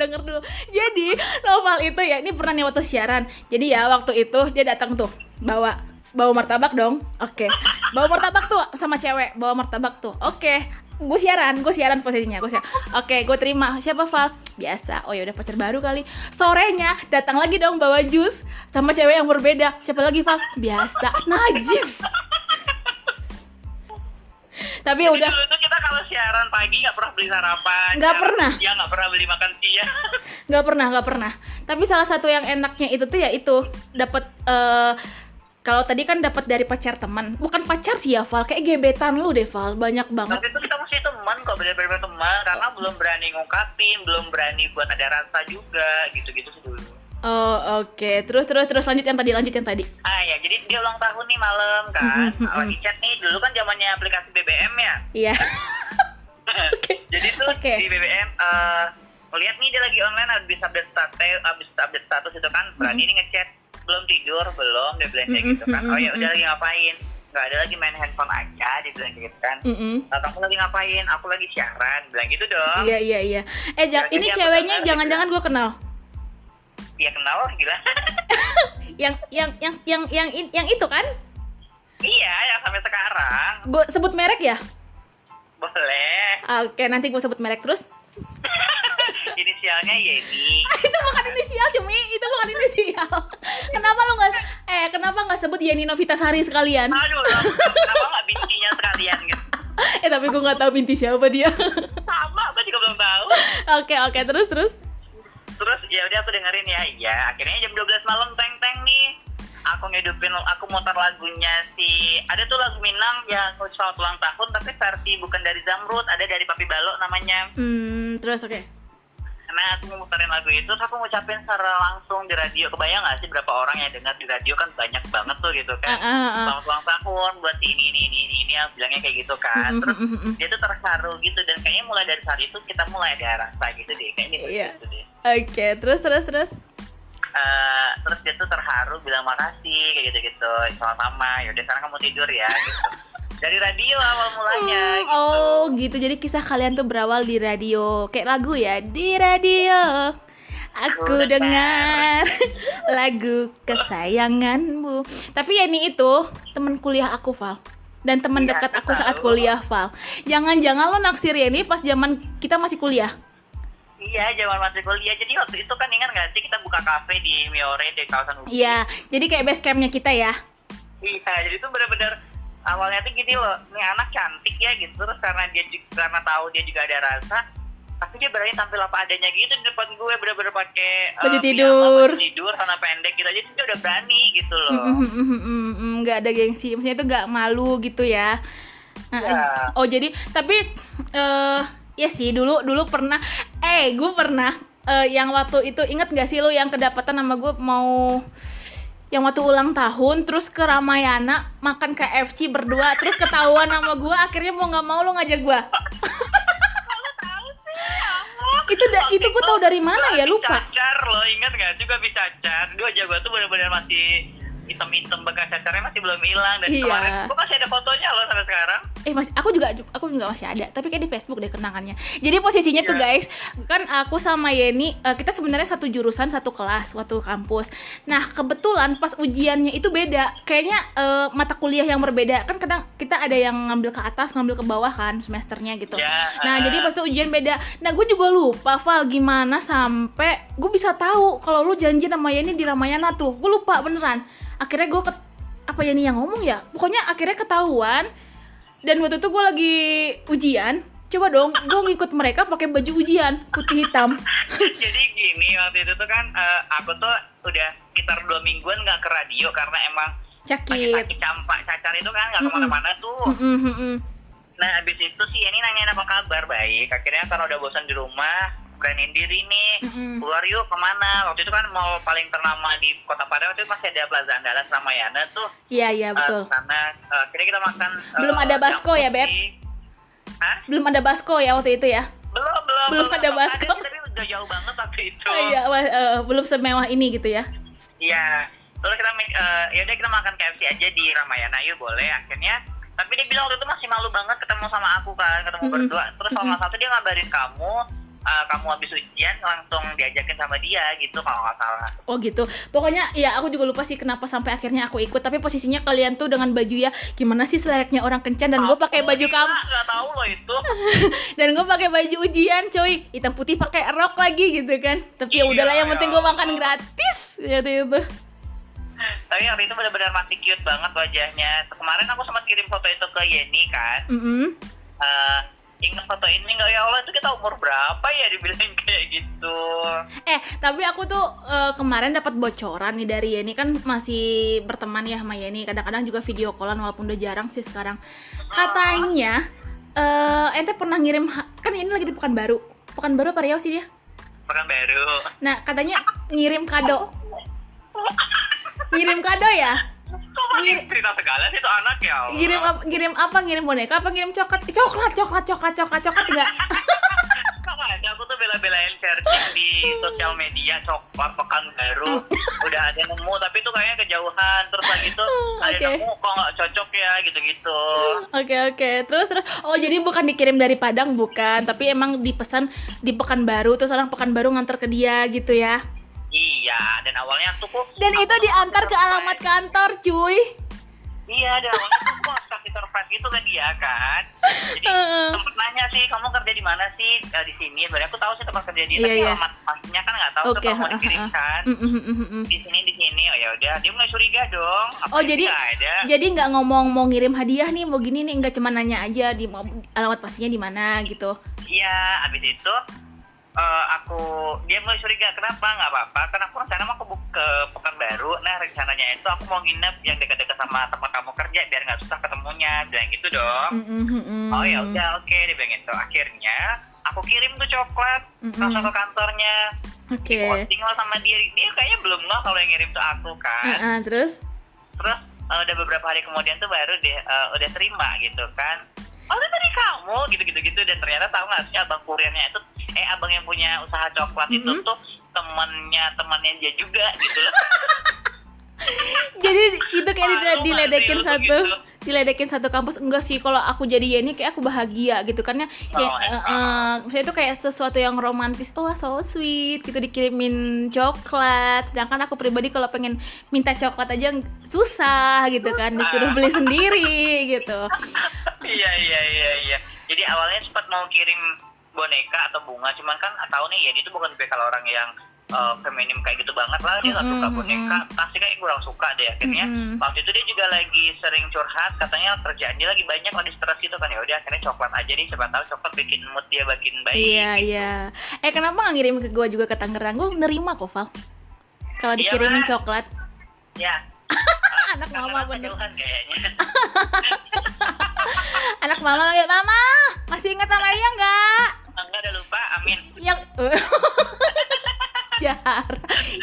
denger dulu. Jadi Noval itu ya, ini pernah nih waktu siaran. Jadi ya waktu itu dia datang tuh bawa martabak dong. Oke. Bawa martabak tuh sama cewek, bawa martabak tuh. Oke. gue siaran posisinya, Oke, gue terima. Siapa, Val? Biasa. Oh ya udah, pacar baru kali. Sorenya datang lagi dong bawa jus sama cewek yang berbeda. Siapa lagi, Val? Biasa. Najis. Tapi ya udah. Dulu tuh kita kalau siaran pagi nggak pernah beli sarapan. Nggak pernah. Iya, nggak pernah beli makan siang. Nggak pernah. Tapi salah satu yang enaknya itu tuh ya itu dapat kalau tadi kan dapat dari pacar teman, bukan pacar sih ya, Val, kayak gebetan lu deh, Val, banyak banget. Tapi itu kita masih teman kok, bener-bener teman, karena belum berani ngungkapin, belum berani buat ada rasa juga, gitu-gitu sih dulu. Oh, oke. Terus lanjut yang tadi. Ya, jadi dia ulang tahun nih malam kan, lagi chat nih, dulu kan zamannya aplikasi BBM ya. Iya. Jadi tuh di BBM, lihat nih dia lagi online, habis update status itu kan, berani nih ngechat. Belum tidur, dia bilang kayak gitu kan. Oh ya udah, lagi ngapain? Nggak ada, lagi main handphone aja, dia bilang gitu kan. Kamu lagi ngapain? Aku lagi siaran, bilang gitu dong. Iya. Ini ceweknya jangan-jangan gue kenal. Iya kenal, gila. yang itu kan? Iya, yang sampai sekarang. Gue sebut merek ya? Boleh. Oke, nanti gue sebut merek terus. Inisialnya Yeni. Itu bukan inisial, Cumi. Itu bukan inisial. Kenapa nggak sebut Yeni Novitasari sekalian? Aduh, kenapa nggak bintinya sekalian gitu? Tapi gue nggak tahu binti siapa dia. Sama, aku juga belum tahu. Oke, terus. Terus ya udah, aku dengerin ya. Iya, akhirnya jam 12 malam teng nih. Aku muter lagunya ada tuh lagu Minang yang selamat ulang tahun, tapi versi bukan dari Zamrud, ada dari Papi Balok namanya. Terus oke. Nah, aku muterin lagu itu, terus aku ngucapin secara langsung di radio. Kebayang gak sih berapa orang yang dengar di radio, kan banyak banget tuh gitu kan. Selamat ulang tahun buat si ini yang bilangnya kayak gitu kan. Terus dia tuh terharu gitu, dan kayaknya mulai dari saat itu kita mulai ada rasa gitu deh, kayaknya gitu deh. Oke, terus. Terus dia tuh terharu, bilang makasih kayak gitu-gitu, sama-sama. Yaudah sekarang kamu tidur ya gitu. Dari radio awal mulanya gitu. Oh gitu, jadi kisah kalian tuh berawal di radio. Kayak lagu ya, di radio aku dengar lagu kesayanganmu. Tapi Yeni itu teman kuliah aku, Val, dan teman dekat aku saat kuliah, Val. Jangan-jangan lo naksir Yeni pas zaman kita masih kuliah? Iya, zaman masih kuliah. Jadi waktu itu kan ingat nggak sih kita buka kafe di Miore di kawasan UPI? Iya, jadi kayak base campnya kita ya. Iya, jadi itu benar-benar awalnya tuh gini loh, nih anak cantik ya gitu, terus karena tahu dia juga ada rasa, tapi dia berani tampil apa adanya gitu di depan gue, bener-bener pakai baju tidur, celana pendek gitu, jadi dia udah berani gitu loh. Nggak ada gengsi, maksudnya itu nggak malu gitu ya. Oh jadi, tapi ya sih dulu pernah, gue pernah yang waktu itu, inget nggak sih lo yang kedapatan sama gue mau yang waktu ulang tahun, terus ke Ramayana makan KFC berdua, terus ketahuan sama gue, akhirnya mau nggak mau lo ngajak gue. Itu gue tahu dari mana ya, lupa. Cacar lo, ingat nggak sih gue habis cacar, gue aja gue tuh benar-benar masih hitam-hitam, bekas cacarnya masih belum hilang, dan kemarin gue masih ada fotonya loh sampai sekarang. Aku juga masih ada, tapi kayak di Facebook deh kenangannya. Jadi posisinya tuh guys, kan aku sama Yeni, kita sebenarnya satu jurusan, satu kelas waktu kampus. Nah kebetulan pas ujiannya itu beda, kayaknya mata kuliah yang berbeda. Kan kadang kita ada yang ngambil ke atas, ngambil ke bawah kan semesternya gitu. Nah jadi pas ujian beda. Nah gue juga lupa, Val, gimana sampai gue bisa tahu kalau lu janji sama Yeni di Ramayana tuh. Gue lupa beneran. Akhirnya gue apa Yeni yang ngomong ya? Pokoknya akhirnya ketahuan. Dan waktu itu gue lagi ujian, coba dong gue ngikut mereka pakai baju ujian putih hitam. Jadi gini, waktu itu tuh kan aku tuh udah sekitar 2 mingguan nggak ke radio karena emang sakit campak cacar itu kan, nggak kemana-mana tuh. Nah abis itu sih Yeni nanyain apa kabar, baik. Akhirnya karena udah bosan di rumah, beraniin diri nih, keluar yuk kemana. Waktu itu kan mall paling ternama di Kota Padang waktu itu masih ada Plaza Andalas Ramayana tuh. Iya betul. Karena akhirnya kita makan. Belum ada Basko ya, Beb? Belum ada Basko ya waktu itu ya? Belum ada Basko. Tapi udah jauh banget waktu itu. Iya, belum semewah ini gitu ya? Iya. Terus kita yaudah kita makan KFC aja di Ramayana, yuk boleh. Akhirnya, tapi dia bilang waktu itu masih malu banget ketemu sama aku kan, ketemu berdua. Terus salah satu dia ngabarin kamu kamu habis ujian langsung diajakin sama dia gitu kalau nggak salah. Oh gitu. Pokoknya ya aku juga lupa sih kenapa sampai akhirnya aku ikut. Tapi posisinya kalian tuh dengan baju ya gimana sih selayaknya orang kencan, dan gue pakai baju kamu. Nggak tahu loh itu. Dan gue pakai baju ujian, coy. Hitam putih pakai rok lagi gitu kan. Tapi ya udahlah, yang penting gue makan gratis. Gitu itu. Tapi hari itu benar-benar masih cute banget wajahnya. Kemarin aku sempat kirim foto itu ke Yeni kan. Ingat foto ini nggak, ya Allah itu kita umur berapa ya dibilang kayak gitu. Tapi aku tuh kemarin dapat bocoran nih dari Yeni, kan masih berteman ya sama Yeni. Kadang-kadang juga video callan walaupun udah jarang sih sekarang. Katanya ente pernah ngirim, kan ini lagi di Pekanbaru apa Riau sih dia? Pekanbaru. Nah katanya ngirim kado. Ngirim kado ya? Kok masih cerita segala sih itu anak ya Allah. Ngirim apa? Ngirim boneka apa ngirim coklat? Coklat enggak? Sama aja aku tuh bela-belain searching di sosial media coklat Pekanbaru. Udah ada nemu tapi tuh kayaknya kejauhan. Terus lagi tuh ada nemu kok nggak cocok ya gitu-gitu. Oke. Terus oh jadi bukan dikirim dari Padang, bukan, tapi emang dipesan di Pekanbaru, terus orang Pekanbaru nganter ke dia gitu ya. Iya, dan awalnya tuh kok. Dan itu diantar ke alamat kantor, cuy. Iya, dan awalnya tuh aku kasih surprise gitu ke dia kan. Jadi sempet nanya sih, kamu kerja di mana sih? Di sini. Sebenarnya aku tahu sih tempat kerja dia, tapi alamat pastinya kan nggak tahu. Tuh mau dikirimkan. Di sini. Oh ya udah, dia mulai curiga dong. Jadi nggak ngomong mau ngirim hadiah nih, mau gini nih, nggak cuma nanya aja di alamat pastinya di mana gitu. Iya, abis itu dia mulai curiga, kenapa? Nggak apa-apa, karena aku rencana mau ke Pekanbaru. Nah rencananya itu aku mau nginep yang dekat-dekat sama tempat kamu kerja biar nggak susah ketemunya, bilang gitu dong. Oh ya udah, oke, dia bilang gitu. Akhirnya aku kirim tuh coklat langsung ke kantornya. Posting lah sama dia kayaknya belum nggak kalau yang ngirim tuh aku kan. Terus udah beberapa hari kemudian tuh baru deh udah terima gitu kan. Oh itu tadi kamu gitu. Dan ternyata tahu nggak sih abang kurirnya itu abang yang punya usaha coklat itu tuh temannya dia juga gitu loh. Jadi itu kayak diledekin satu kampus. Enggak sih, kalau aku jadi Yeni kayak aku bahagia gitu kan ya. Maksudnya itu kayak sesuatu yang romantis. Oh so sweet gitu, dikirimin coklat. Sedangkan aku pribadi kalau pengen minta coklat aja susah gitu kan, disuruh beli sendiri gitu. Iya. Jadi awalnya sempat mau kirim boneka atau bunga, cuman kan tahu nih Yeni itu bukan tipikal orang yang feminim kayak gitu banget lah. Dia nggak suka boneka, pasti kayak kurang suka deh. Akhirnya waktu itu dia juga lagi sering curhat, katanya kerjaan dia lagi banyak, lagi stres gitu kan. Ya udah akhirnya coklat aja deh, siapa tahu coklat bikin mood dia makin baik. Iya. Kenapa nggak ngirim ke gue juga ke Tangerang? Gue nerima kok, Val, kalau dikirimin coklat. Ya. Anak mama bener kan kayaknya. Anak mama masih ingat sama Iya nggak? Enggak, udah lupa, amin. Yang jar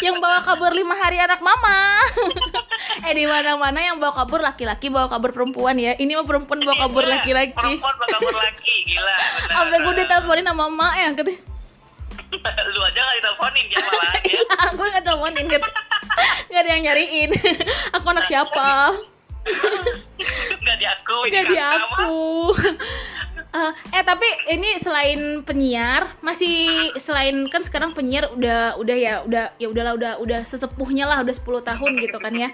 yang bawa kabur 5 hari anak mama. Di mana-mana yang bawa kabur laki-laki, bawa kabur perempuan ya. Ini mah perempuan bawa kabur laki-laki. Perempuan bawa kabur laki, gila. Sampai gue diteleponin sama emak ya, katanya. Lu aja nggak diteleponin dia malah. Aku nggak teleponin, nggak ada yang nyariin. Aku anak siapa? Nggak diakui. Tapi ini selain penyiar, masih selain kan sekarang penyiar udah sesepuhnya lah, udah 10 tahun gitu kan ya.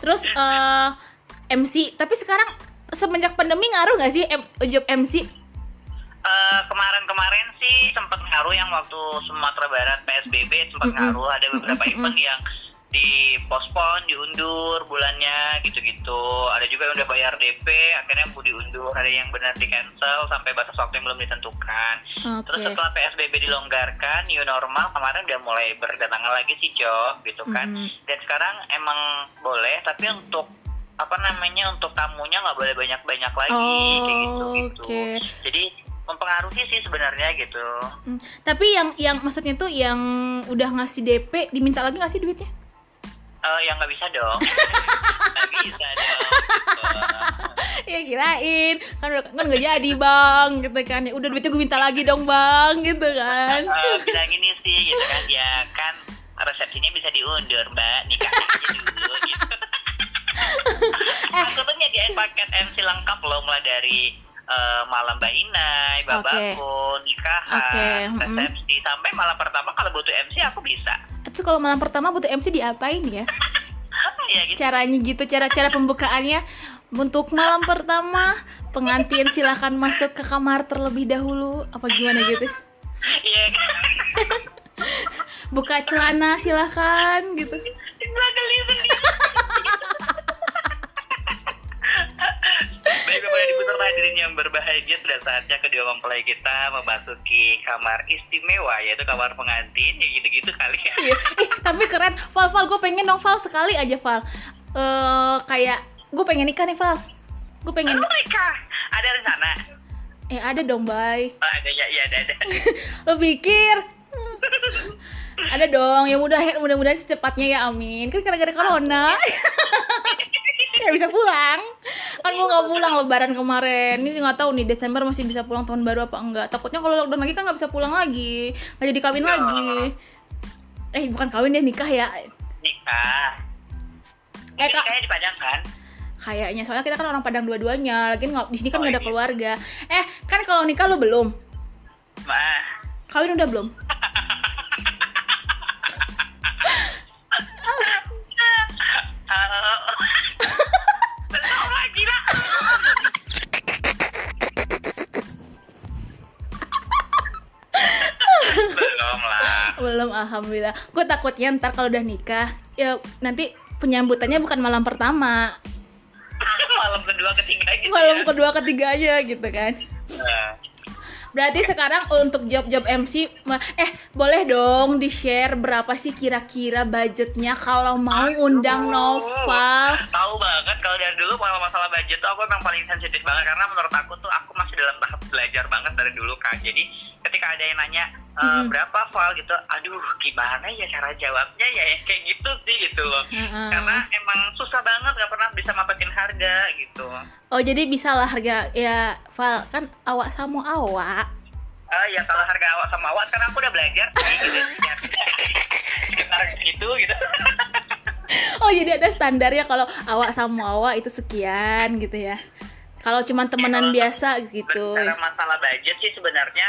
Terus MC, tapi sekarang semenjak pandemi ngaruh nggak sih job MC? Kemarin sih sempat ngaruh, yang waktu Sumatera Barat PSBB sempat ngaruh, ada beberapa event yang dipospon, diundur bulannya gitu-gitu. Ada juga yang udah bayar DP akhirnya mau diundur, ada yang benar di cancel sampai batas waktu yang belum ditentukan. Terus setelah PSBB dilonggarkan, new normal kemarin udah mulai berdatangan lagi sih job gitu kan. Dan sekarang emang boleh, tapi untuk untuk tamunya nggak boleh banyak-banyak lagi kayak gitu. Jadi mempengaruhi sih sebenarnya gitu. Tapi yang maksudnya tuh yang udah ngasih DP diminta lagi nggak sih duitnya? Yang nggak bisa dong. Nggak bisa dong. Ya kirain kan nggak jadi bang gitu kan. Ya udah duitnya gue minta lagi dong bang gitu kan. Bilang gini sih gitu kan, ya kan resepsinya bisa diundur mbak, nikah aja dulu gitu. Aku tuh nyediain paket MC lengkap loh, mulai dari malam Mbak Inai, babako, nikahan, resepsi, sampai malam pertama kalau butuh MC aku bisa. Terus kalau malam pertama butuh MC diapain ya? Ya gitu. Caranya gitu, cara pembukaannya. Untuk malam pertama, pengantin silakan masuk ke kamar terlebih dahulu, apa gimana gitu? Iya. Buka celana silakan gitu. Baik, Bapak dan Ibu serta hadirin yang berbahagia, sudah saatnya kedua mempelai kita memasuki kamar istimewa, yaitu kamar pengantin, ya gitu-gitu kali ya. Iya. Tapi keren, Val, gue pengen dong, Val, sekali aja, Val. Kayak gue pengen nikah nih, Val. Gue pengen nikah. Ada rencana? Ada dong, Bay. Oh, ada ya, iya ada. Lo pikir? Ada dong, ya mudah-mudahan secepatnya ya, amin. Kan gara-gara corona. Nggak bisa pulang. Kan gue nggak pulang lebaran kemarin. Ini nggak tahu nih Desember masih bisa pulang tahun baru apa enggak. Takutnya kalau lockdown lagi kan nggak bisa pulang lagi, nggak jadi kawin lagi. Bukan kawin deh, nikah ya. Nikah. Kak, nikahnya di Padang kan? Kayaknya, soalnya kita kan orang Padang dua-duanya. Lagi di sini kan nggak ada keluarga. Kan kalau nikah lo belum? Kawin udah belum? Belum, alhamdulillah. Gue takutnya ntar kalau udah nikah, ya nanti penyambutannya bukan malam pertama. Malam kedua ketiga gitu. Malam kedua ketiganya gitu kan. Berarti sekarang untuk job MC, boleh dong di-share berapa sih kira-kira budgetnya kalau mau undang Noval? Tahu banget, kalau dari dulu masalah budget tuh aku memang paling sensitif banget, karena menurut aku tuh aku masih dalam tahap belajar banget dari dulu kan. Jadi ketika ada yang nanya berapa Val gitu, aduh gimana ya cara jawabnya ya, kayak gitu sih gitu loh. Karena emang susah banget, gak pernah bisa mapetin harga gitu. Oh jadi bisa lah harga, ya Val kan awak sama awak. Ya kalau harga awak sama awak kan aku udah belajar sih gitu. Sekitar gitu. Oh jadi ada standarnya, kalau awak sama awak itu sekian gitu ya. Kalau cuma temenan biasa gitu. Karena masalah budget sih sebenarnya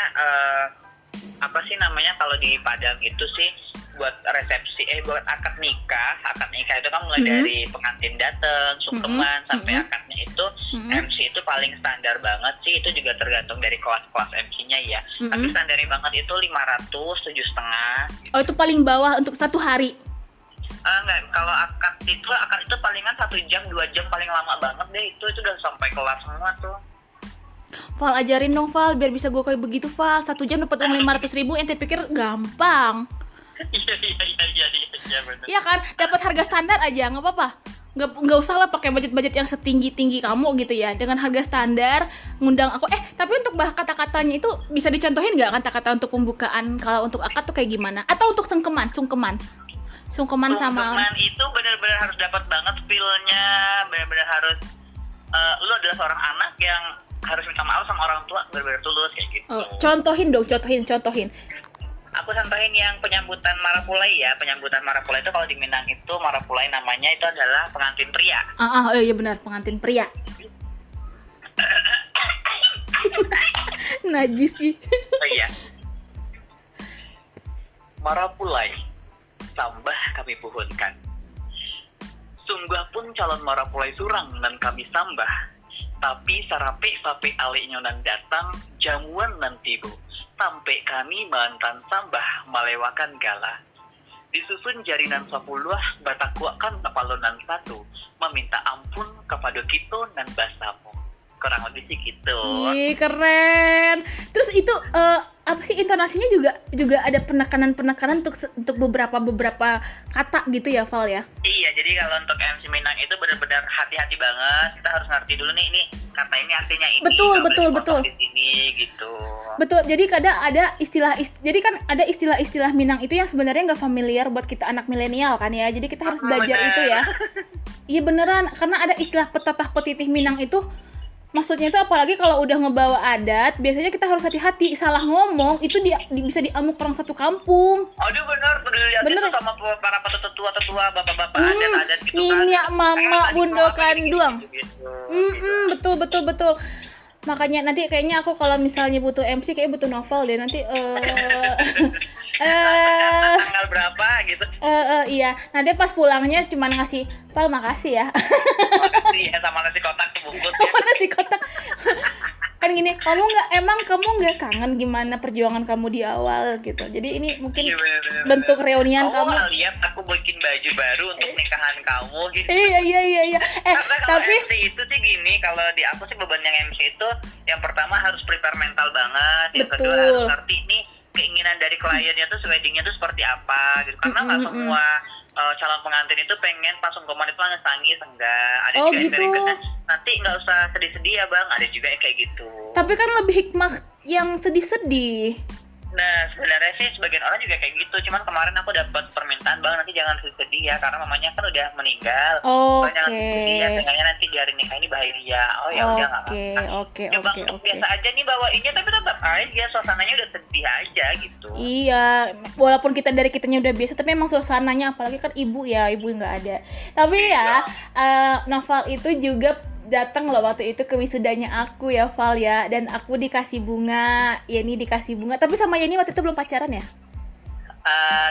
apa sih namanya kalau di Padang itu sih buat resepsi buat akad nikah itu kan mulai dari pengantin datang, sungkeman sampai akadnya itu MC itu paling standar banget sih, itu juga tergantung dari kelas MC-nya ya. Tapi standarnya banget itu 500, 7,5. Oh itu paling bawah untuk satu hari? Enggak, kalau akad itu palingan 1 jam 2 jam paling lama banget deh, itu udah sampai kelas semua tuh. Val ajarin dong Val, biar bisa gue kayak begitu Val. 1 jam dapat uang 500.000, ente pikir gampang? Iya benar. Iya kan, dapat harga standar aja nggak apa-apa. Nggak usah lah pakai budget yang setinggi kamu gitu ya. Dengan harga standar ngundang aku. Tapi untuk kata-katanya itu bisa dicontohin nggak kata-kata untuk pembukaan kalau untuk akad tuh kayak gimana? Atau untuk sungkeman sama itu benar-benar harus dapat banget feel-nya, benar-benar harus lu adalah seorang anak yang harus minta maaf sama orang tua, benar-benar tulus kayak gitu. Contohin. Aku contohin yang penyambutan Marapulai ya. Penyambutan Marapulai itu kalau di Minang itu Marapulai namanya itu adalah pengantin pria. Iya benar, pengantin pria. Najis sih. Oh iya. Marapulai tambah kami puhunkan. Sungguh pun calon Marapulai surang nan kami sambah. Tapi sarape sape ale nyonan datang jamuan nanti bu. Sampai kami mantan sambah melewakan gala. Disusun jarinan 10 batakuakan kepalonan 1. Meminta ampun kepada kita nan basamu. Kurang lebih sih gitu. Ih, keren. Terus itu apa sih intonasinya juga ada penekanan untuk beberapa kata gitu ya, Val ya? Iya, jadi kalau untuk MC Minang itu benar-benar hati-hati banget. Kita harus ngerti dulu nih, ini kata ini artinya ini. Betul. Di sini gitu. Betul. Jadi kadang ada istilah Minang itu yang sebenarnya nggak familiar buat kita anak milenial kan ya. Jadi kita harus belajar itu ya. Iya beneran, karena ada istilah petatah petitih Minang itu. Maksudnya itu apalagi kalau udah ngebawa adat, biasanya kita harus hati-hati, salah ngomong itu bisa diamuk orang satu kampung. Aduh bener sama para tetua bapak-bapak adat gitu kan. Minyak mama bundokan doang. Betul. Makanya nanti kayaknya aku kalau misalnya butuh MC kayak butuh novel deh nanti tanggal berapa gitu. Iya, nanti pas pulangnya cuman ngasih, "Pal, makasih ya." Makasih ya sama nasi kotak sebungkus ya. Sama nasi kotak. Kan gini, kamu nggak kangen gimana perjuangan kamu di awal gitu. Jadi ini mungkin Iya, bener. bentuk reunian kamu kamu. lihat aku bikin baju baru untuk nikahan kamu gitu. Iya. Karena kalau Tapi MC itu sih gini, kalau di aku sih beban yang MC itu yang pertama harus prepare mental banget, yang kedua Betul. harus ngerti nih keinginan dari kliennya tuh weddingnya tuh seperti apa gitu. Karena nggak semua calon pengantin itu pengen pas sungkeman itu nangis enggak. Ada Oh, juga yang gitu. requestnya, nanti nggak usah sedih-sedih ya bang. Ada juga yang kayak gitu. tapi kan lebih hikmah yang sedih-sedih. Nah, sebenarnya sih sebagian orang juga kayak gitu. Cuman kemarin aku dapat permintaan, bang nanti jangan sedih ya, karena mamanya kan udah meninggal. Oke. Jangan sedih ya, seenggaknya nanti di hari nikah ini bahagia. Oh ya udah nggak apa-apa. Oke. Ya bang, biasa aja nih bawainnya, tapi tetap aja suasananya udah sedih aja gitu. Iya, walaupun dari kitanya udah biasa, tapi emang suasananya, apalagi kan ibu nggak ada. Tapi ya, Noval itu juga datang loh waktu itu ke wisudanya aku ya, Val ya, dan aku dikasih bunga, Yeni dikasih bunga, tapi sama Yeni waktu itu belum pacaran ya?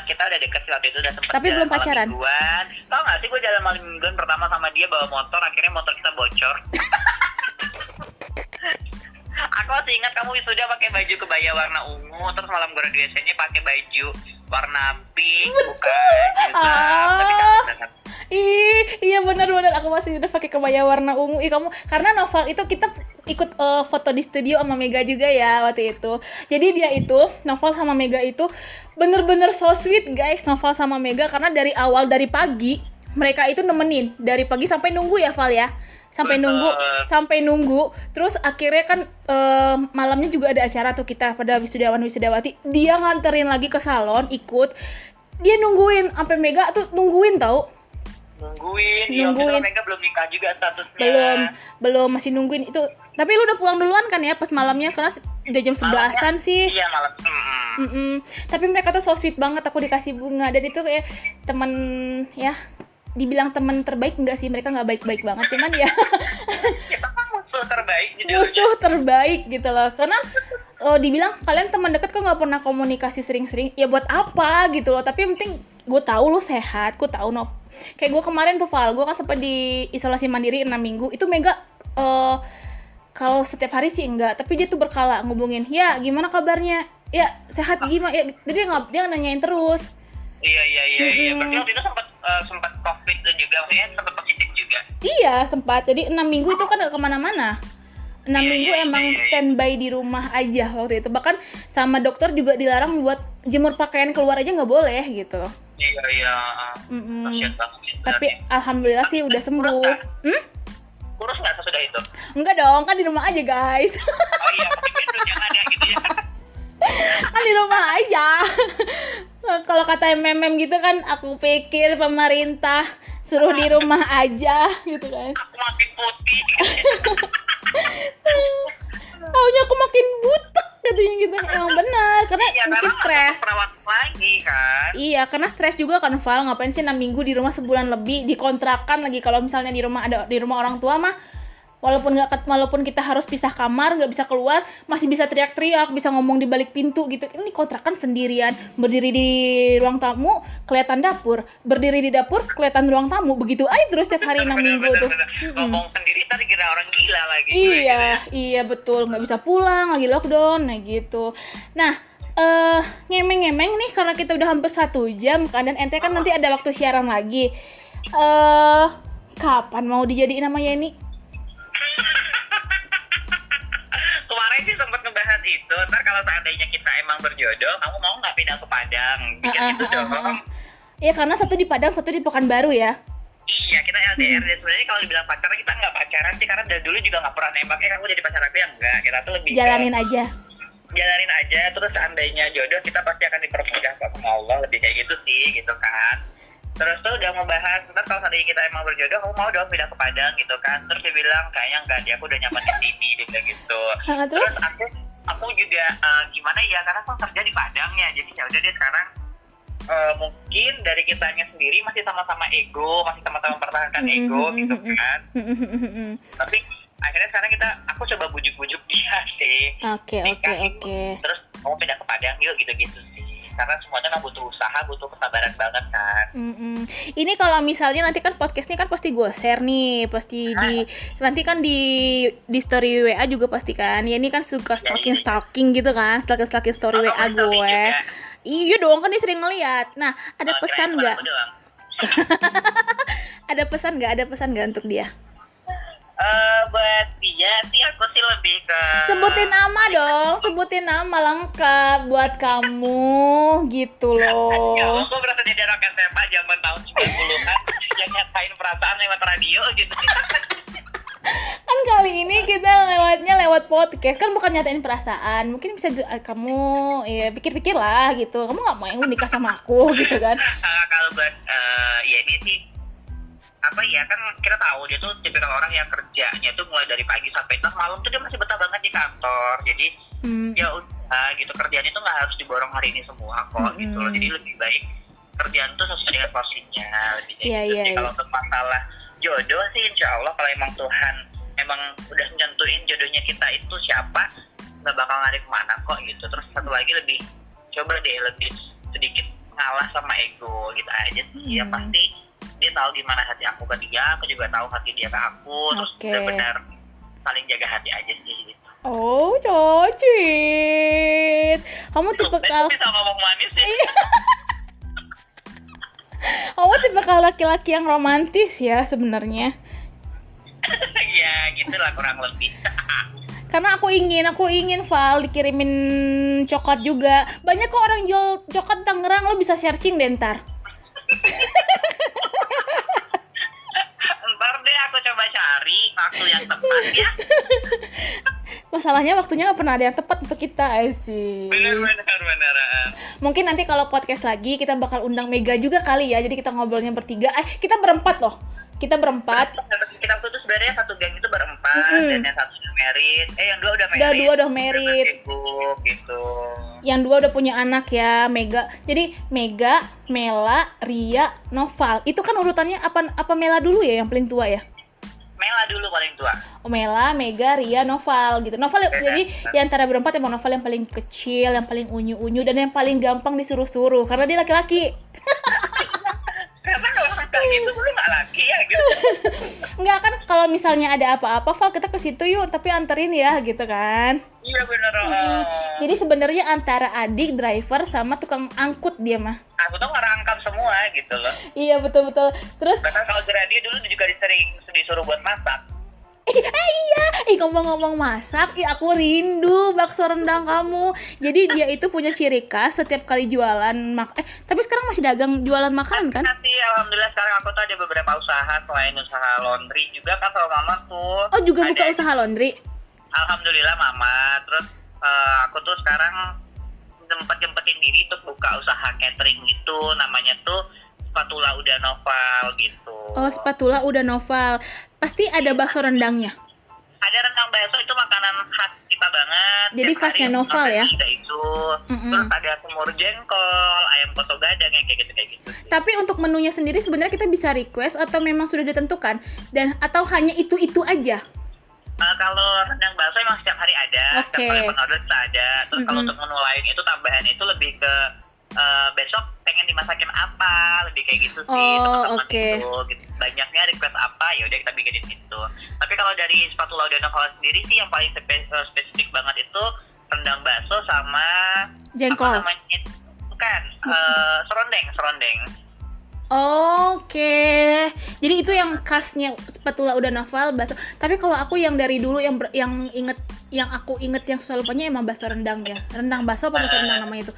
Kita udah deket sih waktu itu, udah sempet Tapi belum jalan malam pacaran? mingguan. Tau gak sih gue jalan malam mingguan pertama sama dia bawa motor, akhirnya motor kita bocor. Aku masih ingat kamu wisuda pakai baju kebaya warna ungu, terus malam graduation-nya pakai baju warna pink, bukan jilbab, tapi cantik banget. Iya benar-benar aku masih udah pakai kebaya warna ungu. Kamu karena Noval itu kita ikut foto di studio sama Mega juga ya waktu itu. Jadi dia itu Noval sama Mega itu bener-bener so sweet guys, Noval sama Mega, karena dari awal dari pagi mereka itu nemenin dari pagi sampai nunggu ya Val ya. Sampai nunggu terus akhirnya kan malamnya juga ada acara tuh kita pada wisudawan wisudawati, dia nganterin lagi ke salon ikut, dia nungguin sampai Mega tuh nungguin tau. Iya, mereka belum nikah juga statusnya. Belum masih nungguin itu. Tapi lu udah pulang duluan kan ya pas malamnya, karena udah jam 11-an sih. Iya, malam. Tapi mereka tuh so sweet banget, aku dikasih bunga, dan itu kayak teman ya, dibilang teman terbaik enggak sih, mereka nggak baik-baik banget, cuman ya Kita kan musuh terbaik judulnya. musuh terbaik gitu loh, karena dibilang kalian teman dekat kok nggak pernah komunikasi sering-sering, ya buat apa gitu loh. Tapi yang penting gue tahu lu sehat, gue tahu kayak gue kemarin tuh Val, gue kan sempat di isolasi mandiri 6 minggu, itu Mega kalau setiap hari sih enggak, tapi dia tuh berkala ngubungin, ya gimana kabarnya, ya sehat gimana, ya jadi dia nanyain terus. Iya. Berarti waktu itu sempat COVID juga, maksudnya sempat positif juga. Iya sempat, jadi 6 minggu itu kan gak kemana-mana. 6 minggu emang standby di rumah aja waktu itu. Bahkan sama dokter juga dilarang buat jemur pakaian keluar aja nggak boleh gitu. Iya. Kasian banget. Tapi alhamdulillah sih udah sembuh. Kurus nggak sesudah itu? Enggak dong, kan di rumah aja guys. Oh iya, tapi yang ada gitu ya. Kan di rumah aja. Kalau kata mem gitu kan, aku pikir pemerintah suruh di rumah aja gitu kan. Aku makin putih. Taunya aku makin butek katanya gitu. Emang benar, karena mungkin stres. Perawat lagi kan. Iya, karena stres juga kan Val, ngapain sih 6 minggu di rumah, sebulan lebih dikontrakan lagi. Kalau misalnya di rumah orang tua mah, walaupun kita harus pisah kamar, nggak bisa keluar, masih bisa teriak-teriak, bisa ngomong di balik pintu gitu. Ini kontrakan sendirian, berdiri di ruang tamu kelihatan dapur, berdiri di dapur kelihatan ruang tamu, begitu aja terus setiap hari 6 minggu tuh. Ngomong sendiri tadi kira orang gila lagi. Iya betul, nggak bisa pulang lagi lockdown, nah gitu. Nah, ngemeng-ngemeng nih, karena kita udah hampir 1 jam kan, dan ente kan nanti ada waktu siaran lagi. Kapan mau dijadiin namanya ini? Kemarin sih sempat ngebahas itu, ntar kalau seandainya kita emang berjodoh, kamu mau nggak pindah ke Padang? Bikin itu dong. Iya, karena satu di Padang, satu di Pekanbaru ya. Iya, kita LDR. Dan sebenarnya kalau dibilang pacaran, kita nggak pacaran sih, karena dari dulu juga nggak pernah nembak. Kamu jadi pacar aku ya enggak. Kita tuh lebih jalanin aja. Terus seandainya jodoh, kita pasti akan dipermudah sama Allah, lebih kayak gitu sih, gitu kan. Terus tuh udah ngebahas, ntar kalau seandainya kita emang berjodoh, kamu mau dong pindah ke Padang gitu kan. Terus dia bilang, kayaknya enggak, dia aku udah nyaman di sini, dia bilang gitu. Terus aku juga gimana ya, karena aku kerja di Padang ya, jadi ya udah deh sekarang mungkin dari kitanya sendiri masih sama-sama ego, masih sama-sama mempertahankan ego gitu kan. Tapi akhirnya sekarang aku coba bujuk-bujuk dia sih. Oke. Terus kamu pindah ke Padang yuk gitu-gitu sih. Karena semuanya kan butuh usaha, butuh kesabaran banget kan. Ini kalau misalnya nanti kan podcast ini kan pasti gue share nih, pasti nanti kan di story WA juga pasti kan. Ya ini kan suka stalking gitu kan, stalking story WA gue. Iya dong, kan dia sering ngeliat. Nah, ada pesan nggak? Ada pesan nggak untuk dia? Buat dia sih aku sih lebih ke sebutin nama lengkap buat kamu gitu loh. Ya, aku berasa jadi anak SMA zaman tahun 90-an yang nyatain perasaan lewat radio gitu. Kan kali ini kita lewat podcast, kan bukan nyatain perasaan. Mungkin bisa kamu ya pikir-pikir lah gitu. Kamu nggak mau yang nikah sama aku gitu kan? Kalau buat ya ini sih apa ya, kan kita tahu dia tuh tipikal orang yang kerjanya tuh mulai dari pagi sampai malam tuh dia masih betah banget di kantor. Jadi ya udah gitu, kerjaan itu nggak harus diborong hari ini semua kok gitu loh. Jadi lebih baik kerjaan tuh sesuai dengan porsinya. Jadi kalau untuk masalah jodoh sih insya Allah kalau emang Tuhan emang udah nyentuhin jodohnya kita itu siapa, nggak bakal ngarik kemana kok gitu. Terus satu lagi lebih sedikit ngalah sama ego gitu aja sih. Ya pasti dia tahu gimana hati aku ke dia, aku juga tahu hati dia ke aku. Terus benar-benar saling jaga hati aja sih gitu. Oh, cocit. Kamu tipikal bisa ngomong manis sih. Kamu tipikal laki-laki yang romantis ya sebenarnya. Ya, gitulah kurang lebih. Karena aku ingin Val dikirimin coklat juga. Banyak kok orang jual coklat Tangerang, lo bisa searching deh ntar. Ntar deh aku coba cari waktu yang tepat ya. Masalahnya waktunya nggak pernah ada yang tepat untuk kita sih. Benar. Mungkin nanti kalau podcast lagi kita bakal undang Mega juga kali ya. Jadi kita ngobrolnya bertiga. Kita berempat loh. Kita tuh sebenarnya satu geng itu berempat dan yang satu udah married. Yang dua udah married. Dua udah married. Gitu. Yang dua udah punya anak ya, Mega. Jadi Mega, Mela, Ria, Noval. Itu kan urutannya apa Mela dulu ya yang paling tua ya? Mela dulu paling tua. Oh, Mela, Mega, Ria, Noval gitu. Noval jadi di antara berempat emang Noval yang paling kecil, yang paling unyu-unyu dan yang paling gampang disuruh-suruh karena dia laki-laki. Karena kalau kayak gitu lu nggak laki ya gitu. Enggak kan, kalau misalnya ada apa-apa Val kita ke situ yuk, tapi anterin ya gitu kan. Iya benar. Jadi sebenarnya antara adik driver sama tukang angkut dia mah. Aku tuh ngerangkap semua gitu loh. Iya betul. Terus bahkan kalau di radio dulu juga disuruh buat masak. Ngomong-ngomong masak, aku rindu bakso rendang kamu. Jadi dia itu punya ciri khas setiap kali jualan tapi sekarang masih dagang jualan makanan kan? Masih, alhamdulillah sekarang aku tuh ada beberapa usaha selain usaha laundry juga kan sama mama tuh. Oh juga buka usaha laundry? Alhamdulillah mama. Terus aku tuh sekarang jempetin diri tuh buka usaha catering gitu, namanya tuh Spatula Uda Noval gitu. Oh, Spatula Uda Noval. Pasti ada bakso rendangnya. Ada rendang bakso, itu makanan khas kita banget. Jadi khasnya Noval ya. Ada itu. Terus ada semur jengkol, ayam koto gadang yang kayak gitu. Tapi untuk menunya sendiri sebenarnya kita bisa request atau memang sudah ditentukan atau hanya itu aja? Kalau rendang bakso emang setiap hari ada, setiap kali order bisa ada. Terus kalau untuk menu lain itu tambahan itu lebih ke besok pengen dimasakin apa, lebih kayak gitu sih. Gitu. Banyaknya request apa, ya udah kita bikinin itu. Tapi kalau dari Spatula Uda Noval sendiri sih yang paling spesifik banget itu rendang bakso sama jengkol. Apa namanya? Bukan, serondeng. Oke. Jadi itu yang khasnya Spatula Uda Noval bakso. Tapi kalau aku yang dari dulu yang aku inget yang susah lupanya emang bakso rendang ya. Rendang bakso apa bakso rendang namanya itu?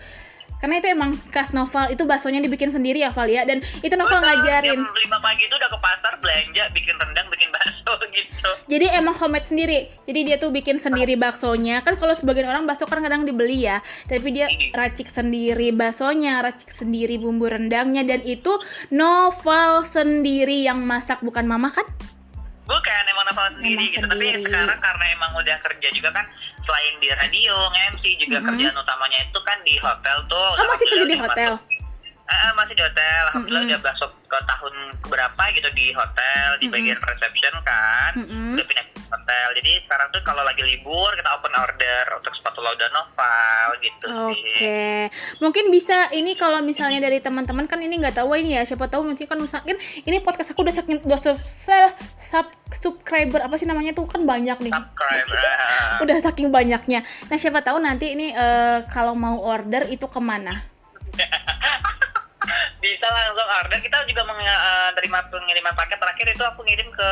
Karena itu emang khas Noval, itu baksonya dibikin sendiri ya Val ya, dan itu Noval ngajarin. Jam 5 pagi itu udah ke pasar belanja, bikin rendang, bikin bakso gitu. Jadi emang homemade sendiri, jadi dia tuh bikin sendiri baksonya. Kan kalau sebagian orang bakso kan kadang dibeli ya, tapi dia racik sendiri baksonya, racik sendiri bumbu rendangnya, dan itu Noval sendiri yang masak, bukan mama kan? Bukan, emang Noval sendiri gitu. Tapi sekarang karena emang udah kerja juga kan, selain di radio, nge-MC juga kerjaan utamanya itu kan di hotel tuh. Oh, masih kerja di hotel? Masih di hotel. Alhamdulillah udah masuk ke tahun keberapa gitu di hotel, di bagian reception kan. Udah pindah ke hotel. Jadi sekarang tuh kalau lagi libur kita open order untuk sepatu laudan Noval gitu sih. Oke. Mungkin bisa ini kalau misalnya dari teman-teman kan ini nggak tahu ini ya, siapa tahu mungkin kan usahain ini podcast aku udah subscriber apa sih namanya tuh kan banyak nih. Subscriber. Udah saking banyaknya. Nah, siapa tahu nanti ini kalau mau order itu kemana? Bisa langsung order. Kita juga menerima pengiriman paket. Terakhir itu aku ngirim ke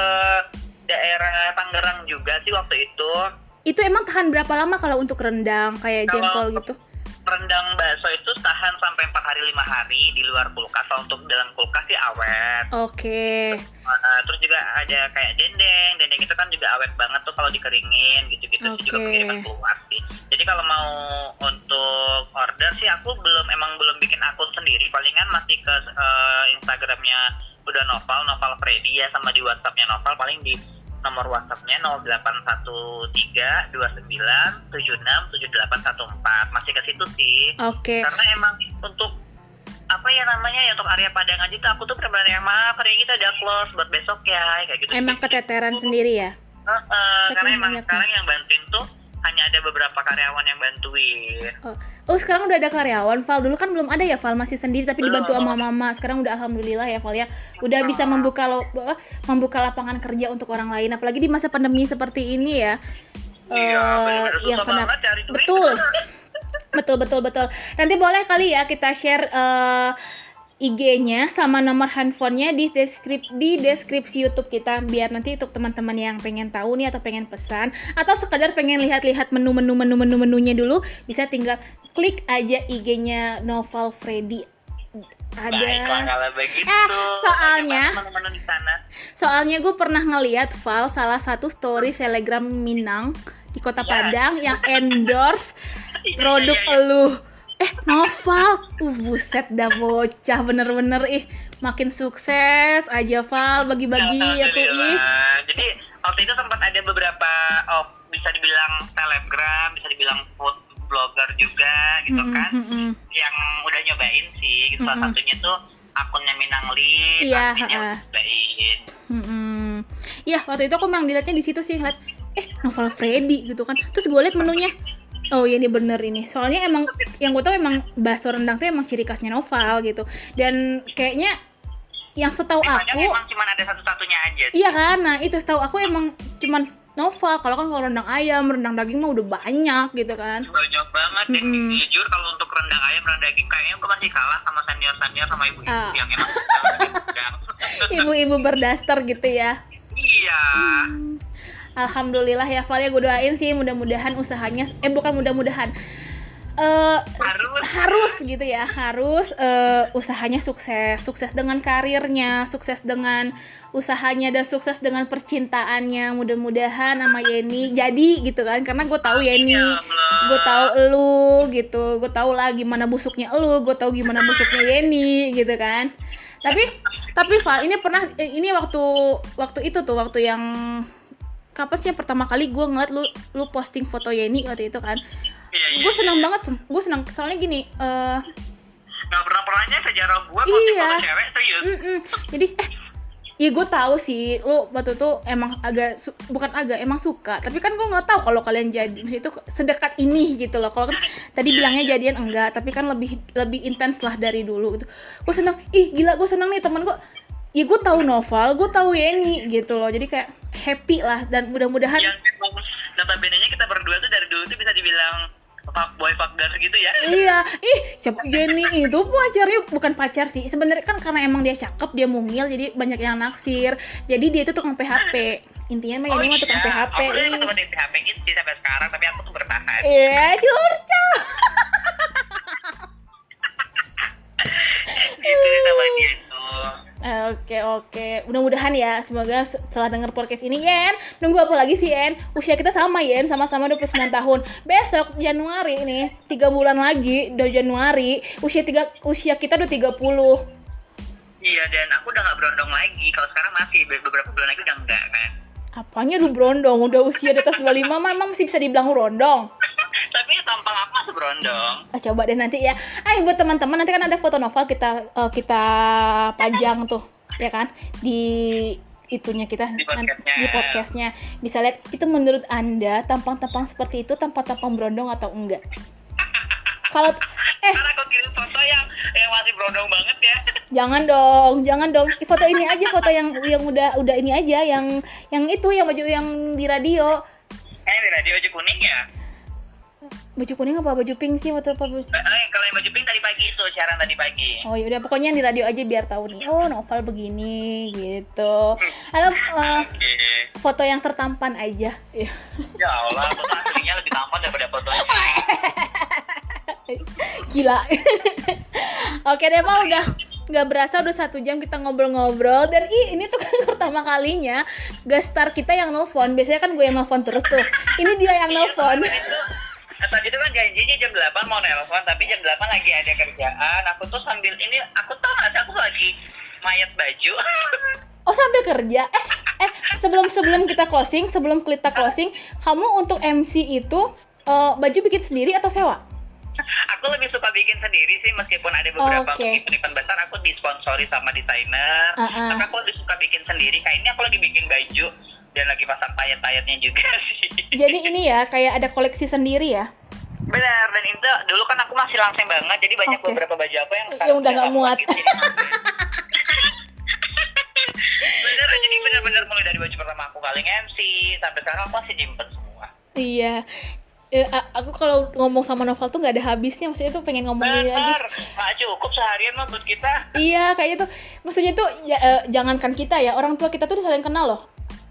daerah Tangerang juga sih waktu itu. Itu emang tahan berapa lama kalau untuk rendang kayak jengkol gitu? Rendang bakso itu tahan sampai 4 hari 5 hari di luar kulkas. Kalau untuk dalam kulkas sih awet. Oke. Terus juga ada kayak dendeng itu kan juga awet banget tuh kalau dikeringin gitu-gitu sih juga pengiriman keluar sih. Jadi kalau mau untuk order sih aku belum bikin akun sendiri, palingan masih ke Instagramnya udah Noval Freddy ya, sama di WhatsAppnya Noval paling di nomor WhatsAppnya 081329767814 masih ke situ sih. Oke. Karena emang untuk apa ya namanya ya, untuk area Padang aja tuh aku tuh benar-benar yang maaf hari kita udah close buat besok ya kayak gitu. Emang keteteran sendiri ya? Karena emang sekarang yang bantuin tuh hanya ada beberapa karyawan yang bantuin. Oh sekarang udah ada karyawan, Val. Dulu kan belum ada ya, Val, masih sendiri tapi dibantu sama mama. Sekarang udah alhamdulillah ya, Val ya. Udah bisa membuka lapangan kerja untuk orang lain, apalagi di masa pandemi seperti ini ya. Iya, benar-benar susah banget cari duit. Betul. Nanti boleh kali ya kita share IG-nya sama nomor handphonenya di deskripsi YouTube kita, biar nanti untuk teman-teman yang pengen tahu nih atau pengen pesan atau sekadar pengen lihat-lihat menunya dulu, bisa tinggal klik aja IG-nya Noval Freddy. Ada. Baiklah kalau begitu. Soalnya gue pernah ngeliat Val salah satu story Telegram Minang di Kota Padang yang endorse produk elu. Noval, buset dah bocah bener-bener makin sukses aja Val, bagi-bagi ya tuh Jadi waktu itu sempat ada beberapa bisa dibilang selebgram, bisa dibilang food blogger juga gitu kan, yang udah nyobain sih gitu. Salah satunya tuh akunnya Minangli, akunnya nyobain. Iya, waktu itu aku memang dilihatnya di situ sih, lihat Noval Freddy gitu kan. Terus gue lihat menunya. Oh iya, ini bener ini. Soalnya emang yang gue tahu emang bakso rendang tuh emang ciri khasnya Noval gitu. Dan kayaknya yang setahu aku emang cuma ada satu-satunya aja. Iya kan? Nah, itu setahu aku emang cuman Noval. Kalau rendang ayam, rendang daging mah udah banyak gitu kan. Banyak banget. Dan jujur kalau untuk rendang ayam, rendang daging kayaknya gue masih kalah sama senior sama ibu-ibu yang emang ibu-ibu berdaster gitu ya. Iya. Alhamdulillah ya Val ya, gue doain sih mudah-mudahan usahanya harus gitu ya, usahanya sukses dengan karirnya, sukses dengan usahanya, dan sukses dengan percintaannya. Mudah-mudahan sama Yeni jadi gitu kan, karena gue tahu Yeni, gue tahu elu gitu, gue tahu lah gimana busuknya elu, gue tahu gimana busuknya Yeni gitu kan. Tapi Val, ini waktu itu tuh, waktu yang kapan sih pertama kali gue ngeliat lu posting foto Yeni waktu itu kan. Gue senang banget, gue senang soalnya gini, nggak pernahnya sejarah gue posting foto cewek serius. Jadi ya gue tahu sih lu waktu itu emang emang suka, tapi kan gue nggak tahu kalau kalian jadi maksud itu sedekat ini gitu loh. Kalau kan tadi bilangnya jadian enggak, tapi kan lebih intens lah dari dulu gitu. Gue senang, gila gue senang nih temen gue. Ya gue tahu Noval, gue tahu Yeni gitu loh, jadi kayak happy lah, dan mudah-mudahan. Yang notabene-nya kita berdua tuh dari dulu tuh bisa dibilang fuckboy fuckgirl gitu ya. Iya, siapa Yeni itu pacarnya, bukan pacar sih sebenarnya kan, karena emang dia cakep, dia mungil, jadi banyak yang naksir. Jadi dia itu tukang PHP. Intinya mah Yeni mah tukang PHP. Aku udah ketemu di PHP gitu sih sampai sekarang, tapi aku tuh bertahan. Iya, curca. Itu sama dia tuh. Oke. Mudah-mudahan ya, semoga setelah denger podcast ini, Yen, nunggu apa lagi sih, Yen? Usia kita sama, Yen, sama-sama 29 tahun. Besok Januari nih, 3 bulan lagi, udah Januari, usia kita udah 30. Iya, dan aku udah gak berondong lagi. Kalau sekarang masih, beberapa bulan lagi udah enggak kan. Apanya lu berondong? Udah usia di atas 25 mah emang masih bisa dibilang berondong. Tapi tampang aku masih berondong. Coba deh nanti ya. Buat teman-teman, nanti kan ada foto Noval kita pajang tuh, ya kan? Di itunya kita Di podcastnya. di podcastnya bisa lihat itu menurut Anda tampang-tampang seperti itu tampang-tampang berondong atau enggak. Kalau Karena aku kirim foto yang masih berondong banget ya. jangan dong. Foto ini aja, foto yang udah ini aja, yang itu yang baju yang di radio. Di radio baju kuning ya. Baju kuning apa baju pink sih foto apa? Kalau yang baju pink tadi pagi itu siaran tadi pagi. Oh ya udah pokoknya yang di radio aja biar tahu nih. Oh, Noval begini gitu. Atau foto yang tertampan aja. Ya Allah, foto aslinya lebih tampan daripada fotonya. Gila. Oke deh, Pak, udah nggak berasa udah 1 jam kita ngobrol-ngobrol dan ini tuh kan pertama kalinya guest star kita yang nelfon. Biasanya kan gue yang nelfon terus tuh. Ini dia yang nelfon. Tadi itu kan janjinya jam 8 mau nelfon, tapi jam 8 lagi ada kerjaan. Aku tuh sambil ini, aku tahu nggak sih aku lagi mayat baju. Oh, sambil kerja. Sebelum kita closing, kamu untuk MC itu baju bikin sendiri atau sewa? Aku lebih suka bikin sendiri sih, meskipun ada beberapa event besar aku disponsori sama desainer. Tapi aku lebih suka bikin sendiri. Kayak ini aku lagi bikin baju dan lagi pasang tayat-tayatnya juga sih. Jadi ini ya kayak ada koleksi sendiri ya? Benar, dan itu dulu kan aku masih langsing banget, jadi banyak beberapa baju aku yang udah nggak muat. Bener, jadi bener-bener mulai dari baju pertama aku kali MC sampai sekarang aku masih nyimpen semua. Iya. Aku kalau ngomong sama Noval tuh nggak ada habisnya, maksudnya tuh pengen ngomongin lagi. Nggak cukup seharian mah buat kita. Iya, kayaknya tuh, maksudnya tuh jangankan kita ya, orang tua kita tuh saling kenal loh.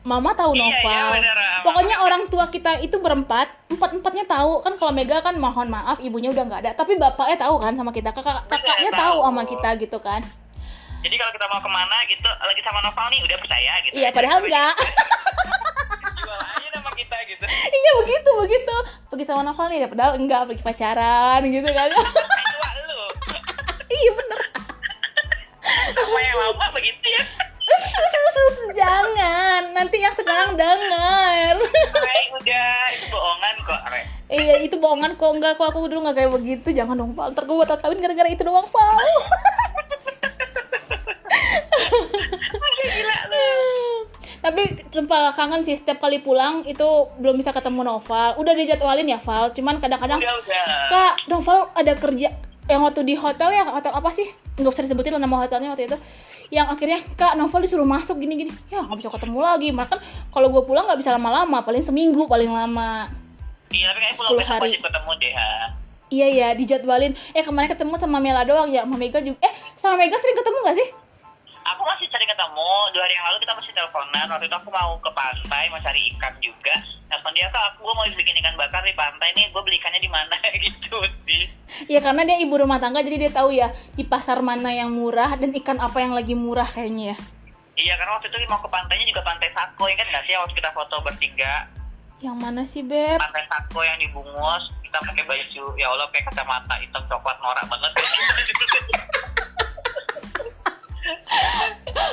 Mama tahu Noval. Iya, pokoknya orang tua kita itu empat-empatnya tahu kan. Kalau Mega kan mohon maaf ibunya udah nggak ada, tapi bapaknya tahu kan sama kita, kakaknya tahu sama kita gitu kan. Jadi kalau kita mau kemana gitu lagi sama Noval nih udah percaya gitu. Iya, padahal enggak. Jual aja nama kita gitu. Iya begitu. Pergi sama Noval nih, padahal enggak, pergi pacaran gitu kan. Itu lu. Iya bener. Sama yang lama begitu ya. Jangan, nanti yang sekarang denger. Udah, itu bohongan kok, Re. Iya, itu bohongan kok, enggak kok, aku dulu enggak kayak begitu. Jangan dong, Val, ntar gue buat kawin gara-gara itu doang, Val. Gila lu. Tapi sumpah kangen sih, setiap kali pulang itu belum bisa ketemu Noval. Udah dijadwalin ya, Val, cuman kadang-kadang udah. Kak, Noval ada kerja yang waktu di hotel ya, hotel apa sih? Nggak usah disebutin lah nama hotelnya waktu itu. Yang akhirnya Kak Noval disuruh masuk gini-gini. Ya nggak bisa ketemu lagi. Makan kalau gue pulang nggak bisa lama-lama, paling seminggu paling lama. Iya, tapi kayaknya pulang besok wajib ketemu deh, ha. Iya, dijadwalin. Kemarin ketemu sama Mela doang ya, sama Mega juga. Sama Mega sering ketemu nggak sih? Aku masih sering ketemu, 2 hari yang lalu kita masih teleponan. Waktu itu aku mau ke pantai, mau cari ikan juga. Nelfon dia, Kak, gue mau bikin ikan bakar di pantai nih, gue beli ikannya di mana gitu sih. Ya karena dia ibu rumah tangga, jadi dia tahu ya di pasar mana yang murah dan ikan apa yang lagi murah kayaknya ya. Iya, karena waktu itu mau ke pantainya juga Pantai Sako, ya kan nggak sih waktu kita foto bertiga. Yang mana sih, Beb? Pantai Sako yang di Bungus, kita pakai baju, ya Allah, pakai kacamata hitam coklat norak banget.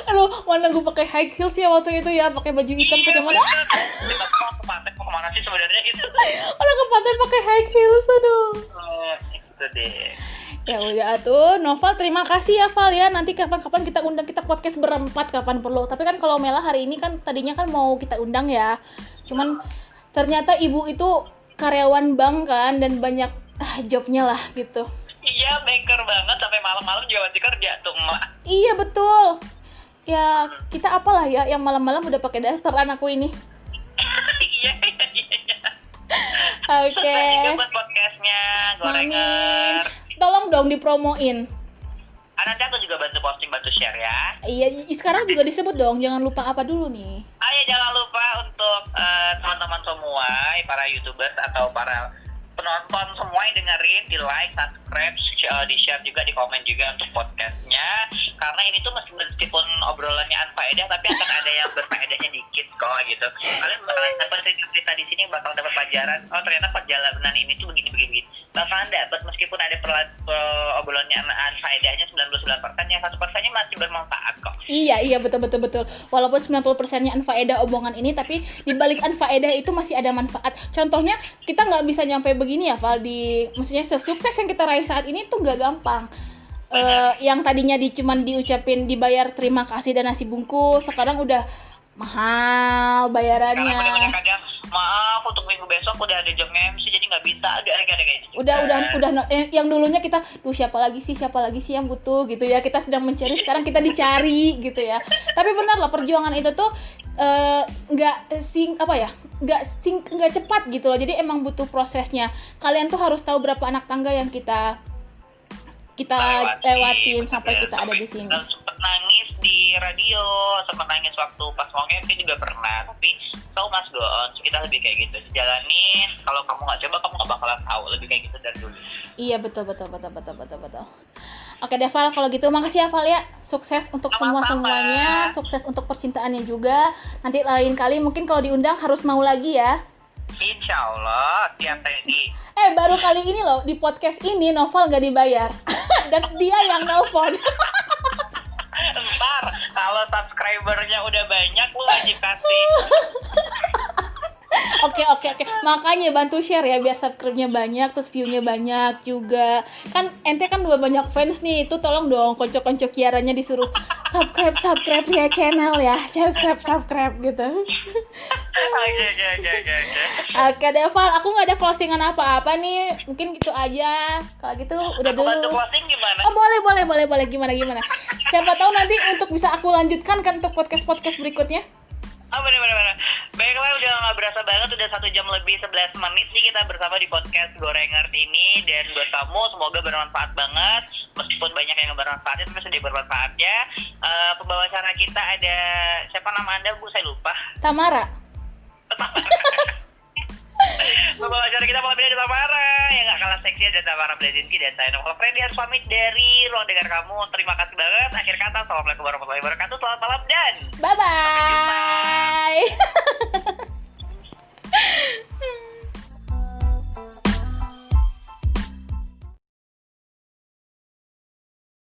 Aduh, mana gue pakai high heels ya waktu itu ya, pakai baju hitam kacamata. Kita mau ke pantai, mau kemana sih sebenarnya gitu? Orang ke pantai pakai high heels, aduh. Itu deh. Ya udah tuh, Noval terima kasih ya Val ya. Nanti kapan-kapan kita undang, kita podcast berempat kapan perlu. Tapi kan kalau Mela hari ini kan tadinya kan mau kita undang ya. Cuman ternyata ibu itu karyawan bank kan dan banyak jobnya lah gitu. Iya, banker banget sampai malam-malam juga masih kerja tuh, Mak. Iya betul. Ya kita apalah ya yang malam-malam udah pakai dasteran aku ini. Iya. Oke. Sukses juga buat podcastnya, Gorenger. Tolong dong dipromoin. Nanti aku juga bantu share ya. Iya, sekarang juga disebut dong. Jangan lupa apa dulu nih. Ayo jangan lupa untuk teman-teman semua, para YouTubers atau para penonton semua yang dengerin, di like, subscribe, di share juga, di komen juga untuk podcastnya. Karena ini tuh meskipun obrolannya unfaedah, tapi akan ada yang berfaedahnya dikit kok gitu. Kalian bakalan dapat cerita di sini, bakal dapat pelajaran. Oh ternyata perjalanan ini tuh begini. Bakalan dapat meskipun ada obrolannya unfaedahnya 99%, yang 1%-nya masih bermanfaat kok. Iya betul. Walaupun 90%-nya unfaedah omongan ini, tapi di balik unfaedah itu masih ada manfaat. Contohnya kita nggak bisa nyampe begini ya Val, maksudnya sesukses yang kita raih saat ini tuh nggak gampang. Yang tadinya cuman diucapin dibayar terima kasih dan nasi bungkus, sekarang udah Mahal Karena bayarannya. bener-bener kadang maaf untuk minggu besok udah ada jam MC jadi nggak bisa, ada kayak gitu. Udah yang dulunya kita siapa lagi sih yang butuh gitu ya, kita sedang mencari, sekarang kita dicari gitu ya. Tapi benar loh, perjuangan itu tuh nggak cepat gitu loh, jadi emang butuh prosesnya. Kalian tuh harus tahu berapa anak tangga yang kita lewatin sampai kita ada di sini. Sempet nangis di radio, sempet nangis waktu pas mau MC juga pernah, tapi tahu mas go on, kita lebih kayak gitu, jalanin. Kalau kamu nggak coba kamu nggak bakalan tahu, lebih kayak gitu dari dulu. Iya betul. Oke deh Val, kalau gitu makasih ya Val ya, sukses untuk semuanya, sukses untuk percintaannya juga. Nanti lain kali mungkin kalau diundang harus mau lagi ya. Insya Allah, tiap ready. Baru kali ini loh di podcast ini Noval gak dibayar dan dia yang nelfon. Ntar kalau subscribernya udah banyak lu wajib kasih. Oke. Makanya bantu share ya biar subscribe-nya banyak, terus view-nya banyak juga. Kan ente kan udah banyak fans nih, itu tolong dong konco-konco Kiaranya disuruh subscribe ya channel ya. Subscribe gitu. Oke deh Val, aku nggak ada closingan apa-apa nih, mungkin gitu aja. Kalau gitu udah dulu. Bantu closing gimana? Oh boleh, gimana. Siapa tahu nanti untuk bisa aku lanjutkan kan untuk podcast berikutnya. Oh bener. Baiklah, udah gak berasa banget, udah 1 jam lebih 11 menit nih kita bersama di podcast Gorengers ini. Dan buat kamu semoga bermanfaat banget, meskipun banyak yang bermanfaatnya tapi sedih bermanfaatnya. Pembawa acara kita ada, siapa nama anda Bu? Saya lupa. Tamara. Pembawa acara kita malam ini ada Tamara, yang gak kalah seksi ada Tamara Blazinski. Dan saya Novel Freddy harus pamit dari ruang dengar kamu. Terima kasih banget. Akhir kata, assalamualaikum warahmatullahi wabarakatuh. Selamat malam dan bye-bye.